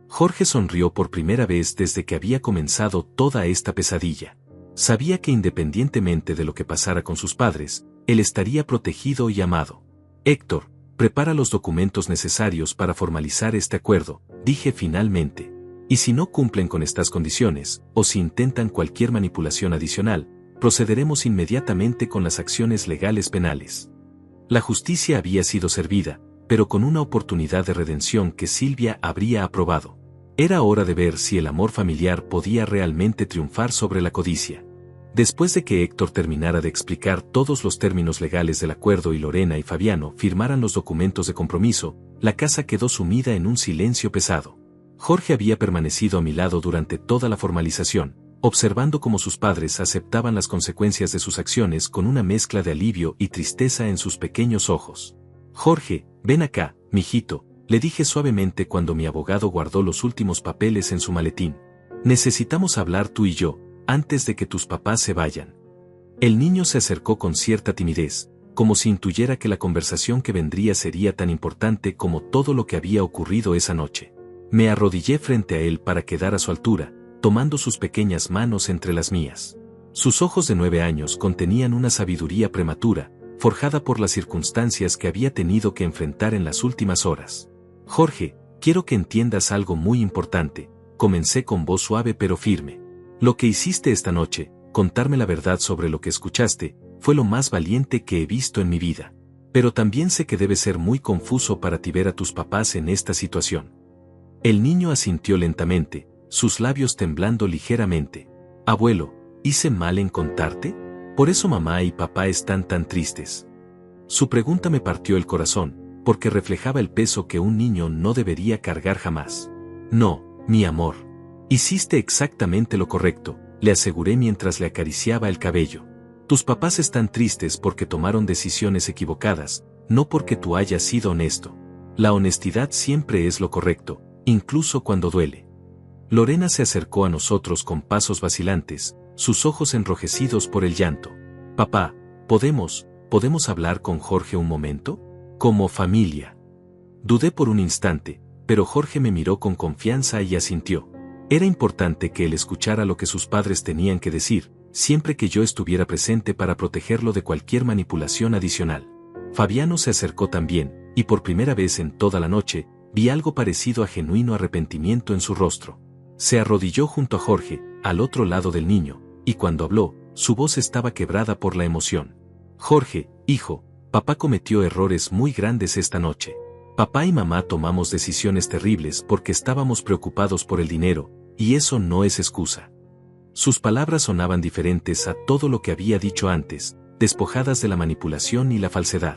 Jorge sonrió por primera vez desde que había comenzado toda esta pesadilla. Sabía que independientemente de lo que pasara con sus padres, él estaría protegido y amado. Héctor, prepara los documentos necesarios para formalizar este acuerdo, dije finalmente. Y si no cumplen con estas condiciones, o si intentan cualquier manipulación adicional, procederemos inmediatamente con las acciones legales penales. La justicia había sido servida, pero con una oportunidad de redención que Silvia habría aprobado. Era hora de ver si el amor familiar podía realmente triunfar sobre la codicia. Después de que Héctor terminara de explicar todos los términos legales del acuerdo y Lorena y Fabiano firmaran los documentos de compromiso, la casa quedó sumida en un silencio pesado. Jorge había permanecido a mi lado durante toda la formalización, observando cómo sus padres aceptaban las consecuencias de sus acciones con una mezcla de alivio y tristeza en sus pequeños ojos. Jorge, ven acá, mijito, le dije suavemente cuando mi abogado guardó los últimos papeles en su maletín. Necesitamos hablar tú y yo, antes de que tus papás se vayan. El niño se acercó con cierta timidez, como si intuyera que la conversación que vendría sería tan importante como todo lo que había ocurrido esa noche. Me arrodillé frente a él para quedar a su altura, tomando sus pequeñas manos entre las mías. Sus ojos de 9 años contenían una sabiduría prematura, forjada por las circunstancias que había tenido que enfrentar en las últimas horas. Jorge, quiero que entiendas algo muy importante, comencé con voz suave pero firme. Lo que hiciste esta noche, contarme la verdad sobre lo que escuchaste, fue lo más valiente que he visto en mi vida. Pero también sé que debe ser muy confuso para ti ver a tus papás en esta situación. El niño asintió lentamente, sus labios temblando ligeramente. Abuelo, ¿hice mal en contarte? ¿Por eso mamá y papá están tan tristes? Su pregunta me partió el corazón, porque reflejaba el peso que un niño no debería cargar jamás. No, mi amor. Hiciste exactamente lo correcto, le aseguré mientras le acariciaba el cabello. Tus papás están tristes porque tomaron decisiones equivocadas, no porque tú hayas sido honesto. La honestidad siempre es lo correcto, incluso cuando duele. Lorena se acercó a nosotros con pasos vacilantes, sus ojos enrojecidos por el llanto. Papá, ¿podemos hablar con Jorge un momento? Como familia. Dudé por un instante, pero Jorge me miró con confianza y asintió. Era importante que él escuchara lo que sus padres tenían que decir, siempre que yo estuviera presente para protegerlo de cualquier manipulación adicional. Fabiano se acercó también, y por primera vez en toda la noche, vi algo parecido a genuino arrepentimiento en su rostro. Se arrodilló junto a Jorge, al otro lado del niño, y cuando habló, su voz estaba quebrada por la emoción. Jorge, hijo, papá cometió errores muy grandes esta noche. Papá y mamá tomamos decisiones terribles porque estábamos preocupados por el dinero, y eso no es excusa. Sus palabras sonaban diferentes a todo lo que había dicho antes, despojadas de la manipulación y la falsedad.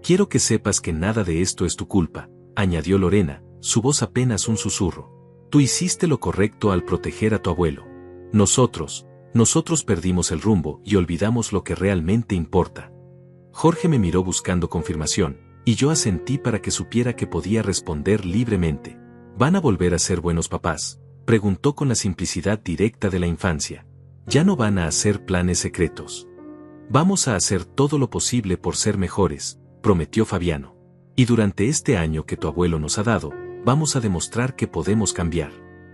Quiero que sepas que nada de esto es tu culpa, añadió Lorena, su voz apenas un susurro. Tú hiciste lo correcto al proteger a tu abuelo. Nosotros perdimos el rumbo y olvidamos lo que realmente importa. Jorge me miró buscando confirmación, y yo asentí para que supiera que podía responder libremente. ¿Van a volver a ser buenos papás?, preguntó con la simplicidad directa de la infancia. Ya no van a hacer planes secretos. Vamos a hacer todo lo posible por ser mejores, prometió Fabiano. Y durante este año que tu abuelo nos ha dado, vamos a demostrar que podemos cambiar,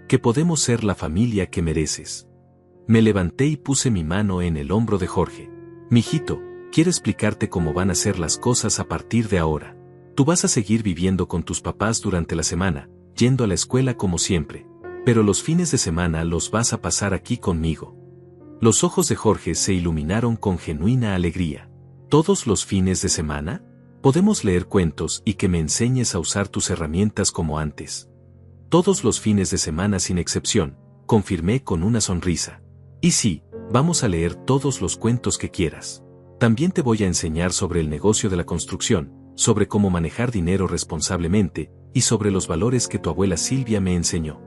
que podemos ser la familia que mereces. Me levanté y puse mi mano en el hombro de Jorge. Mijito, quiero explicarte cómo van a ser las cosas a partir de ahora. Tú vas a seguir viviendo con tus papás durante la semana, yendo a la escuela como siempre, pero los fines de semana los vas a pasar aquí conmigo. Los ojos de Jorge se iluminaron con genuina alegría. ¿Todos los fines de semana? Podemos leer cuentos y que me enseñes a usar tus herramientas como antes. Todos los fines de semana sin excepción, confirmé con una sonrisa. Y sí, vamos a leer todos los cuentos que quieras. También te voy a enseñar sobre el negocio de la construcción, sobre cómo manejar dinero responsablemente, y sobre los valores que tu abuela Silvia me enseñó.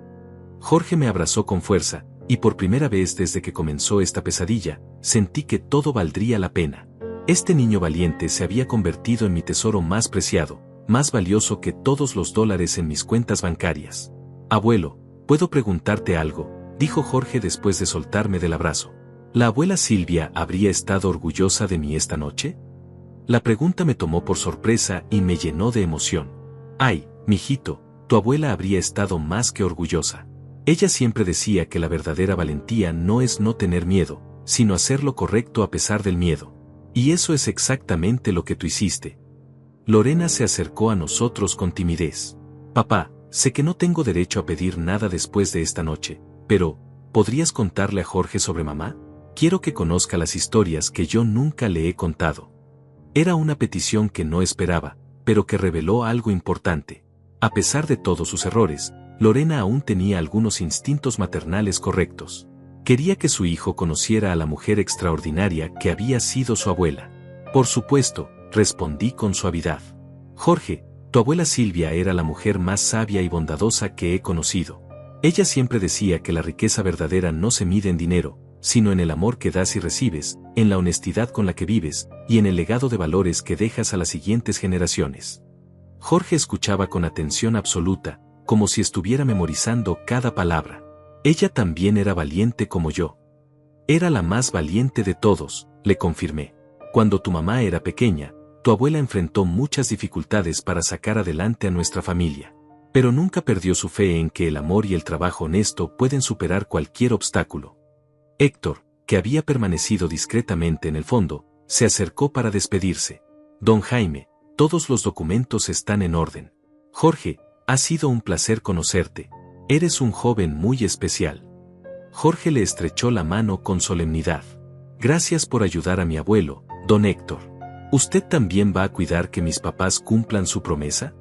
Jorge me abrazó con fuerza, y por primera vez desde que comenzó esta pesadilla, sentí que todo valdría la pena. Este niño valiente se había convertido en mi tesoro más preciado, más valioso que todos los dólares en mis cuentas bancarias. Abuelo, ¿puedo preguntarte algo?, dijo Jorge después de soltarme del abrazo. ¿La abuela Silvia habría estado orgullosa de mí esta noche? La pregunta me tomó por sorpresa y me llenó de emoción. Ay, mijito, tu abuela habría estado más que orgullosa. Ella siempre decía que la verdadera valentía no es no tener miedo, sino hacer lo correcto a pesar del miedo. Y eso es exactamente lo que tú hiciste. Lorena se acercó a nosotros con timidez. Papá, sé que no tengo derecho a pedir nada después de esta noche, pero, ¿podrías contarle a Jorge sobre mamá? Quiero que conozca las historias que yo nunca le he contado. Era una petición que no esperaba, pero que reveló algo importante. A pesar de todos sus errores, Lorena aún tenía algunos instintos maternales correctos. Quería que su hijo conociera a la mujer extraordinaria que había sido su abuela. Por supuesto, respondí con suavidad. Jorge, tu abuela Silvia era la mujer más sabia y bondadosa que he conocido. Ella siempre decía que la riqueza verdadera no se mide en dinero, sino en el amor que das y recibes, en la honestidad con la que vives, y en el legado de valores que dejas a las siguientes generaciones. Jorge escuchaba con atención absoluta, como si estuviera memorizando cada palabra. Ella también era valiente como yo. Era la más valiente de todos, le confirmé. Cuando tu mamá era pequeña, tu abuela enfrentó muchas dificultades para sacar adelante a nuestra familia. Pero nunca perdió su fe en que el amor y el trabajo honesto pueden superar cualquier obstáculo. Héctor, que había permanecido discretamente en el fondo, se acercó para despedirse. Don Jaime, todos los documentos están en orden. Jorge, ha sido un placer conocerte. Eres un joven muy especial. Jorge le estrechó la mano con solemnidad. Gracias por ayudar a mi abuelo, don Héctor. ¿Usted también va a cuidar que mis papás cumplan su promesa?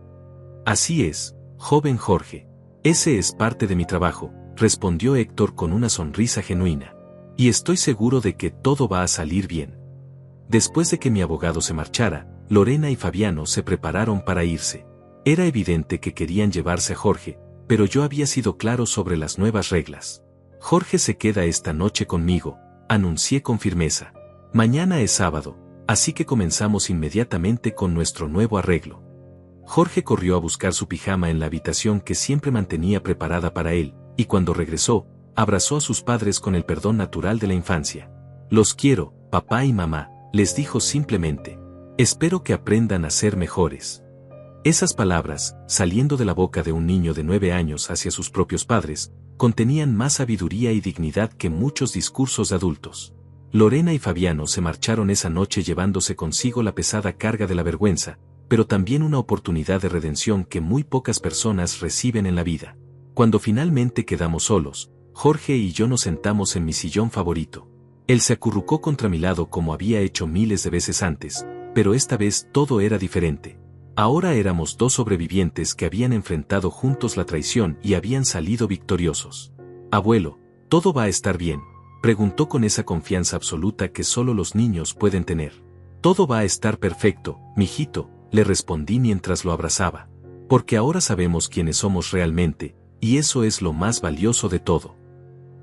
Así es, joven Jorge. Ese es parte de mi trabajo, respondió Héctor con una sonrisa genuina. Y estoy seguro de que todo va a salir bien. Después de que mi abogado se marchara, Lorena y Fabiano se prepararon para irse. Era evidente que querían llevarse a Jorge, pero yo había sido claro sobre las nuevas reglas. Jorge se queda esta noche conmigo, anuncié con firmeza. Mañana es sábado, así que comenzamos inmediatamente con nuestro nuevo arreglo. Jorge corrió a buscar su pijama en la habitación que siempre mantenía preparada para él, y cuando regresó, abrazó a sus padres con el perdón natural de la infancia. Los quiero, papá y mamá, les dijo simplemente. Espero que aprendan a ser mejores. Esas palabras, saliendo de la boca de un niño de 9 años hacia sus propios padres, contenían más sabiduría y dignidad que muchos discursos de adultos. Lorena y Fabiano se marcharon esa noche llevándose consigo la pesada carga de la vergüenza, pero también una oportunidad de redención que muy pocas personas reciben en la vida. Cuando finalmente quedamos solos, Jorge y yo nos sentamos en mi sillón favorito. Él se acurrucó contra mi lado como había hecho miles de veces antes, pero esta vez todo era diferente. Ahora éramos dos sobrevivientes que habían enfrentado juntos la traición y habían salido victoriosos. Abuelo, ¿todo va a estar bien?, preguntó con esa confianza absoluta que solo los niños pueden tener. Todo va a estar perfecto, mijito, le respondí mientras lo abrazaba. Porque ahora sabemos quiénes somos realmente, y eso es lo más valioso de todo.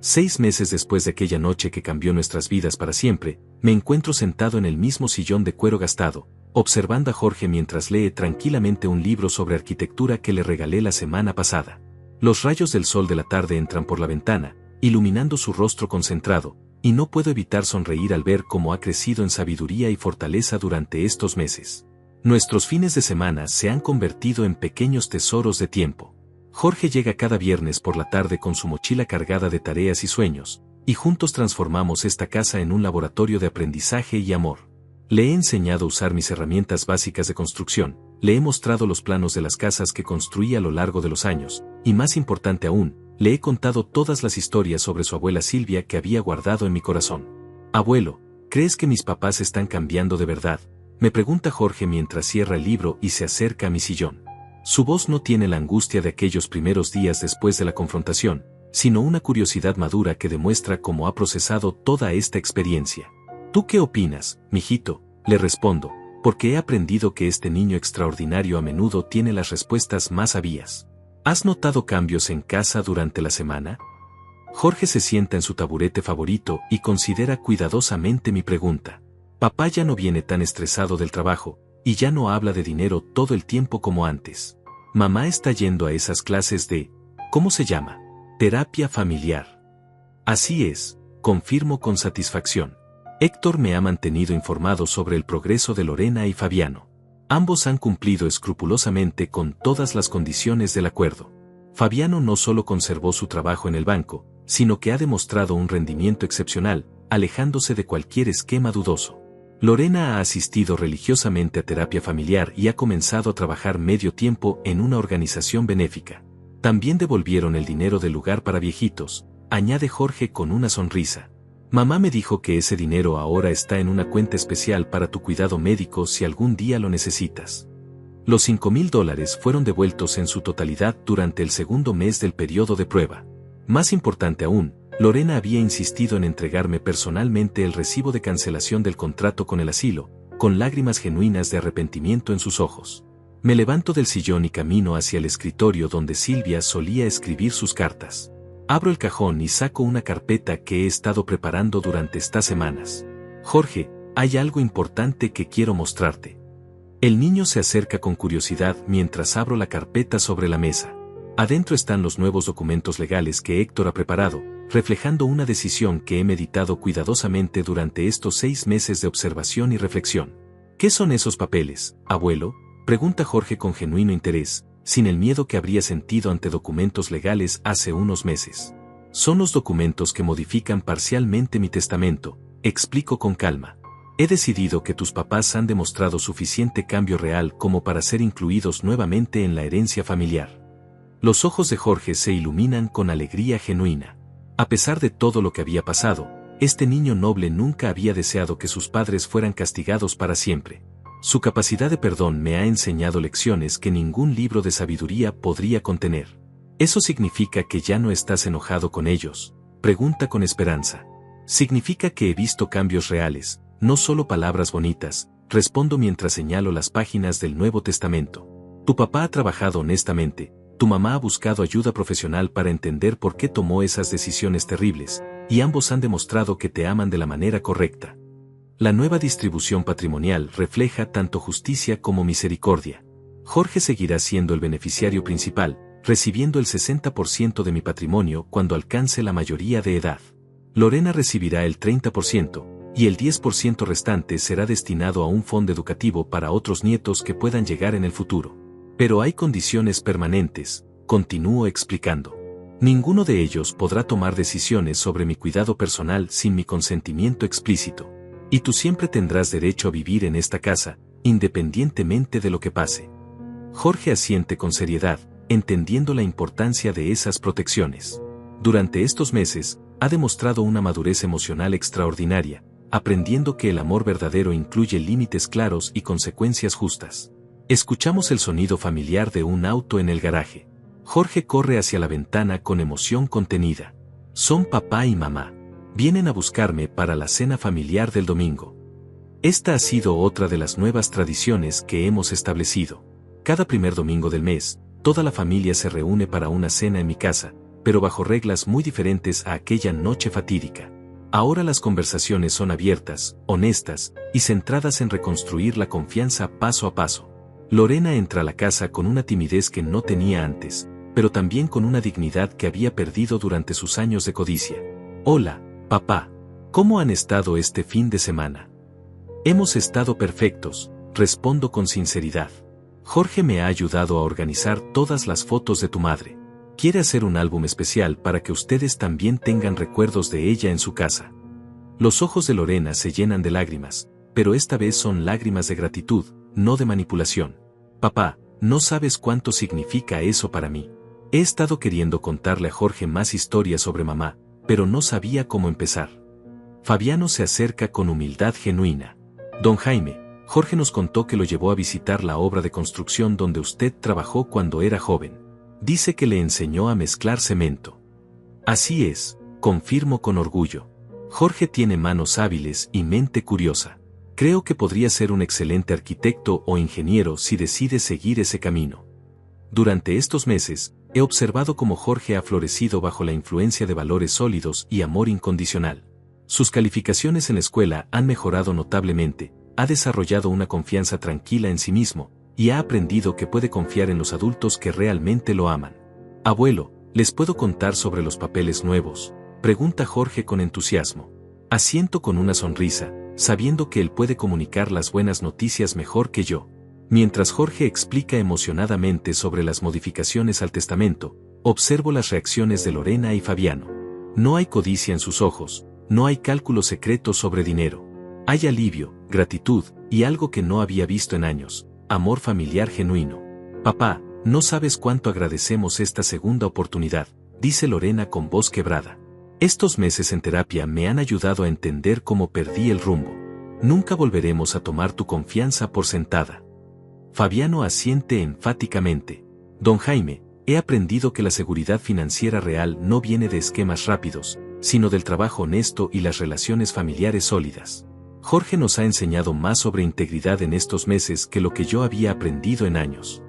6 meses después de aquella noche que cambió nuestras vidas para siempre, me encuentro sentado en el mismo sillón de cuero gastado, observando a Jorge mientras lee tranquilamente un libro sobre arquitectura que le regalé la semana pasada. Los rayos del sol de la tarde entran por la ventana, iluminando su rostro concentrado, y no puedo evitar sonreír al ver cómo ha crecido en sabiduría y fortaleza durante estos meses. Nuestros fines de semana se han convertido en pequeños tesoros de tiempo. Jorge llega cada viernes por la tarde con su mochila cargada de tareas y sueños, y juntos transformamos esta casa en un laboratorio de aprendizaje y amor. Le he enseñado a usar mis herramientas básicas de construcción, le he mostrado los planos de las casas que construí a lo largo de los años, y más importante aún, Le he contado todas las historias sobre su abuela Silvia que había guardado en mi corazón. Abuelo, ¿crees que mis papás están cambiando de verdad?, me pregunta Jorge mientras cierra el libro y se acerca a mi sillón. Su voz no tiene la angustia de aquellos primeros días después de la confrontación, sino una curiosidad madura que demuestra cómo ha procesado toda esta experiencia. ¿Tú qué opinas, mijito?, le respondo, porque he aprendido que este niño extraordinario a menudo tiene las respuestas más sabias. ¿Has notado cambios en casa durante la semana? Jorge se sienta en su taburete favorito y considera cuidadosamente mi pregunta. Papá ya no viene tan estresado del trabajo, y ya no habla de dinero todo el tiempo como antes. Mamá está yendo a esas clases de, ¿cómo se llama?, terapia familiar. Así es, confirmo con satisfacción. Héctor me ha mantenido informado sobre el progreso de Lorena y Fabiano. Ambos han cumplido escrupulosamente con todas las condiciones del acuerdo. Fabiano no solo conservó su trabajo en el banco, sino que ha demostrado un rendimiento excepcional, alejándose de cualquier esquema dudoso. Lorena ha asistido religiosamente a terapia familiar y ha comenzado a trabajar medio tiempo en una organización benéfica. También devolvieron el dinero del lugar para viejitos, añade Jorge con una sonrisa. Mamá me dijo que ese dinero ahora está en una cuenta especial para tu cuidado médico si algún día lo necesitas. Los $5,000 fueron devueltos en su totalidad durante el segundo mes del periodo de prueba. Más importante aún, Lorena había insistido en entregarme personalmente el recibo de cancelación del contrato con el asilo, con lágrimas genuinas de arrepentimiento en sus ojos. Me levanto del sillón y camino hacia el escritorio donde Silvia solía escribir sus cartas. Abro el cajón y saco una carpeta que he estado preparando durante estas semanas. Jorge, hay algo importante que quiero mostrarte. El niño se acerca con curiosidad mientras abro la carpeta sobre la mesa. Adentro están los nuevos documentos legales que Héctor ha preparado, reflejando una decisión que he meditado cuidadosamente durante estos 6 meses de observación y reflexión. ¿Qué son esos papeles, abuelo?, pregunta Jorge con genuino interés, sin el miedo que habría sentido ante documentos legales hace unos meses. Son los documentos que modifican parcialmente mi testamento, explico con calma. He decidido que tus papás han demostrado suficiente cambio real como para ser incluidos nuevamente en la herencia familiar. Los ojos de Jorge se iluminan con alegría genuina. A pesar de todo lo que había pasado, este niño noble nunca había deseado que sus padres fueran castigados para siempre. Su capacidad de perdón me ha enseñado lecciones que ningún libro de sabiduría podría contener. ¿Eso significa que ya no estás enojado con ellos?, pregunta con esperanza. Significa que he visto cambios reales, no solo palabras bonitas, respondo mientras señalo las páginas del Nuevo Testamento. Tu papá ha trabajado honestamente, tu mamá ha buscado ayuda profesional para entender por qué tomó esas decisiones terribles, y ambos han demostrado que te aman de la manera correcta. La nueva distribución patrimonial refleja tanto justicia como misericordia. Jorge seguirá siendo el beneficiario principal, recibiendo el 60% de mi patrimonio cuando alcance la mayoría de edad. Lorena recibirá el 30%, y el 10% restante será destinado a un fondo educativo para otros nietos que puedan llegar en el futuro. Pero hay condiciones permanentes, continúo explicando. Ninguno de ellos podrá tomar decisiones sobre mi cuidado personal sin mi consentimiento explícito. Y tú siempre tendrás derecho a vivir en esta casa, independientemente de lo que pase. Jorge asiente con seriedad, entendiendo la importancia de esas protecciones. Durante estos meses, ha demostrado una madurez emocional extraordinaria, aprendiendo que el amor verdadero incluye límites claros y consecuencias justas. Escuchamos el sonido familiar de un auto en el garaje. Jorge corre hacia la ventana con emoción contenida. Son papá y mamá. Vienen a buscarme para la cena familiar del domingo. Esta ha sido otra de las nuevas tradiciones que hemos establecido. Cada primer domingo del mes, toda la familia se reúne para una cena en mi casa, pero bajo reglas muy diferentes a aquella noche fatídica. Ahora las conversaciones son abiertas, honestas, y centradas en reconstruir la confianza paso a paso. Lorena entra a la casa con una timidez que no tenía antes, pero también con una dignidad que había perdido durante sus años de codicia. Hola, papá. ¿Cómo han estado este fin de semana? Hemos estado perfectos, respondo con sinceridad. Jorge me ha ayudado a organizar todas las fotos de tu madre. Quiere hacer un álbum especial para que ustedes también tengan recuerdos de ella en su casa. Los ojos de Lorena se llenan de lágrimas, pero esta vez son lágrimas de gratitud, no de manipulación. Papá, no sabes cuánto significa eso para mí. He estado queriendo contarle a Jorge más historias sobre mamá, pero no sabía cómo empezar. Fabiano se acerca con humildad genuina. Don Jaime, Jorge nos contó que lo llevó a visitar la obra de construcción donde usted trabajó cuando era joven. Dice que le enseñó a mezclar cemento. Así es, confirmo con orgullo. Jorge tiene manos hábiles y mente curiosa. Creo que podría ser un excelente arquitecto o ingeniero si decide seguir ese camino. Durante estos meses, he observado cómo Jorge ha florecido bajo la influencia de valores sólidos y amor incondicional. Sus calificaciones en la escuela han mejorado notablemente, ha desarrollado una confianza tranquila en sí mismo, y ha aprendido que puede confiar en los adultos que realmente lo aman. Abuelo, ¿les puedo contar sobre los papeles nuevos?, pregunta Jorge con entusiasmo. Asiento con una sonrisa, sabiendo que él puede comunicar las buenas noticias mejor que yo. Mientras Jorge explica emocionadamente sobre las modificaciones al testamento, observo las reacciones de Lorena y Fabiano. No hay codicia en sus ojos, no hay cálculo secreto sobre dinero. Hay alivio, gratitud, y algo que no había visto en años, amor familiar genuino. Papá, no sabes cuánto agradecemos esta segunda oportunidad, dice Lorena con voz quebrada. Estos meses en terapia me han ayudado a entender cómo perdí el rumbo. Nunca volveremos a tomar tu confianza por sentada. Fabiano asiente enfáticamente. Don Jaime, he aprendido que la seguridad financiera real no viene de esquemas rápidos, sino del trabajo honesto y las relaciones familiares sólidas. Jorge nos ha enseñado más sobre integridad en estos meses que lo que yo había aprendido en años.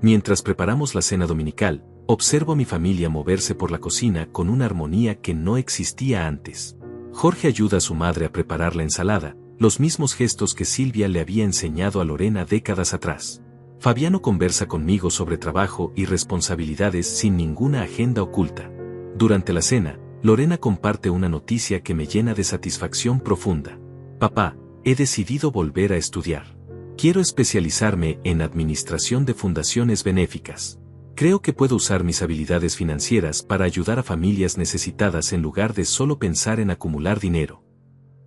Mientras preparamos la cena dominical, observo a mi familia moverse por la cocina con una armonía que no existía antes. Jorge ayuda a su madre a preparar la ensalada, los mismos gestos que Silvia le había enseñado a Lorena décadas atrás. Fabiano conversa conmigo sobre trabajo y responsabilidades sin ninguna agenda oculta. Durante la cena, Lorena comparte una noticia que me llena de satisfacción profunda. Papá, he decidido volver a estudiar. Quiero especializarme en administración de fundaciones benéficas. Creo que puedo usar mis habilidades financieras para ayudar a familias necesitadas en lugar de solo pensar en acumular dinero.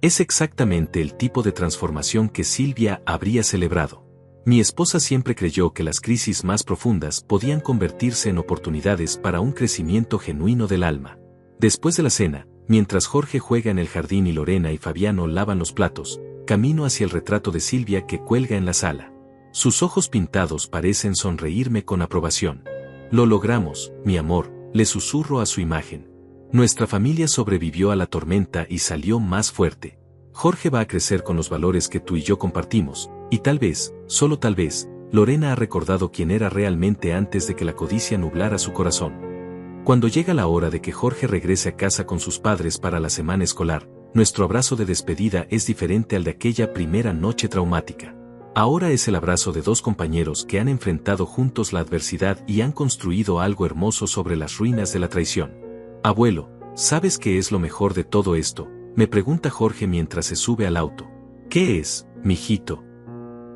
Es exactamente el tipo de transformación que Silvia habría celebrado. Mi esposa siempre creyó que las crisis más profundas podían convertirse en oportunidades para un crecimiento genuino del alma. Después de la cena, mientras Jorge juega en el jardín y Lorena y Fabiano lavan los platos, camino hacia el retrato de Silvia que cuelga en la sala. Sus ojos pintados parecen sonreírme con aprobación. Lo logramos, mi amor, le susurro a su imagen. Nuestra familia sobrevivió a la tormenta y salió más fuerte. Jorge va a crecer con los valores que tú y yo compartimos, y tal vez, solo tal vez, Lorena ha recordado quién era realmente antes de que la codicia nublara su corazón. Cuando llega la hora de que Jorge regrese a casa con sus padres para la semana escolar, nuestro abrazo de despedida es diferente al de aquella primera noche traumática. Ahora es el abrazo de dos compañeros que han enfrentado juntos la adversidad y han construido algo hermoso sobre las ruinas de la traición. Abuelo, ¿sabes qué es lo mejor de todo esto?, me pregunta Jorge mientras se sube al auto. ¿Qué es, mijito?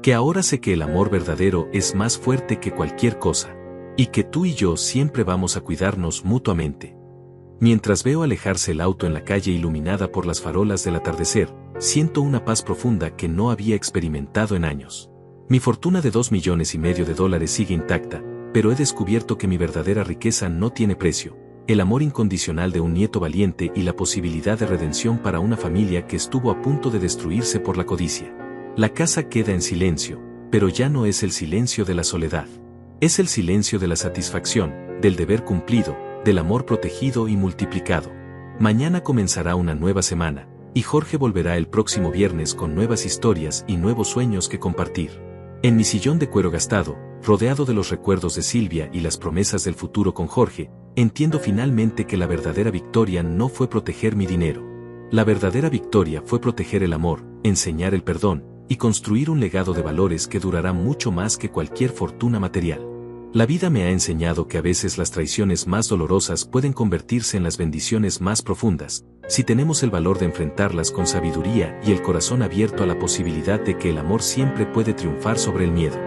Que ahora sé que el amor verdadero es más fuerte que cualquier cosa, y que tú y yo siempre vamos a cuidarnos mutuamente. Mientras veo alejarse el auto en la calle iluminada por las farolas del atardecer, siento una paz profunda que no había experimentado en años. Mi fortuna de $2,5 millones sigue intacta, pero he descubierto que mi verdadera riqueza no tiene precio, el amor incondicional de un nieto valiente y la posibilidad de redención para una familia que estuvo a punto de destruirse por la codicia. La casa queda en silencio, pero ya no es el silencio de la soledad. Es el silencio de la satisfacción, del deber cumplido, del amor protegido y multiplicado. Mañana comenzará una nueva semana, y Jorge volverá el próximo viernes con nuevas historias y nuevos sueños que compartir. En mi sillón de cuero gastado, rodeado de los recuerdos de Silvia y las promesas del futuro con Jorge, entiendo finalmente que la verdadera victoria no fue proteger mi dinero. La verdadera victoria fue proteger el amor, enseñar el perdón, y construir un legado de valores que durará mucho más que cualquier fortuna material. La vida me ha enseñado que a veces las traiciones más dolorosas pueden convertirse en las bendiciones más profundas, si tenemos el valor de enfrentarlas con sabiduría y el corazón abierto a la posibilidad de que el amor siempre puede triunfar sobre el miedo.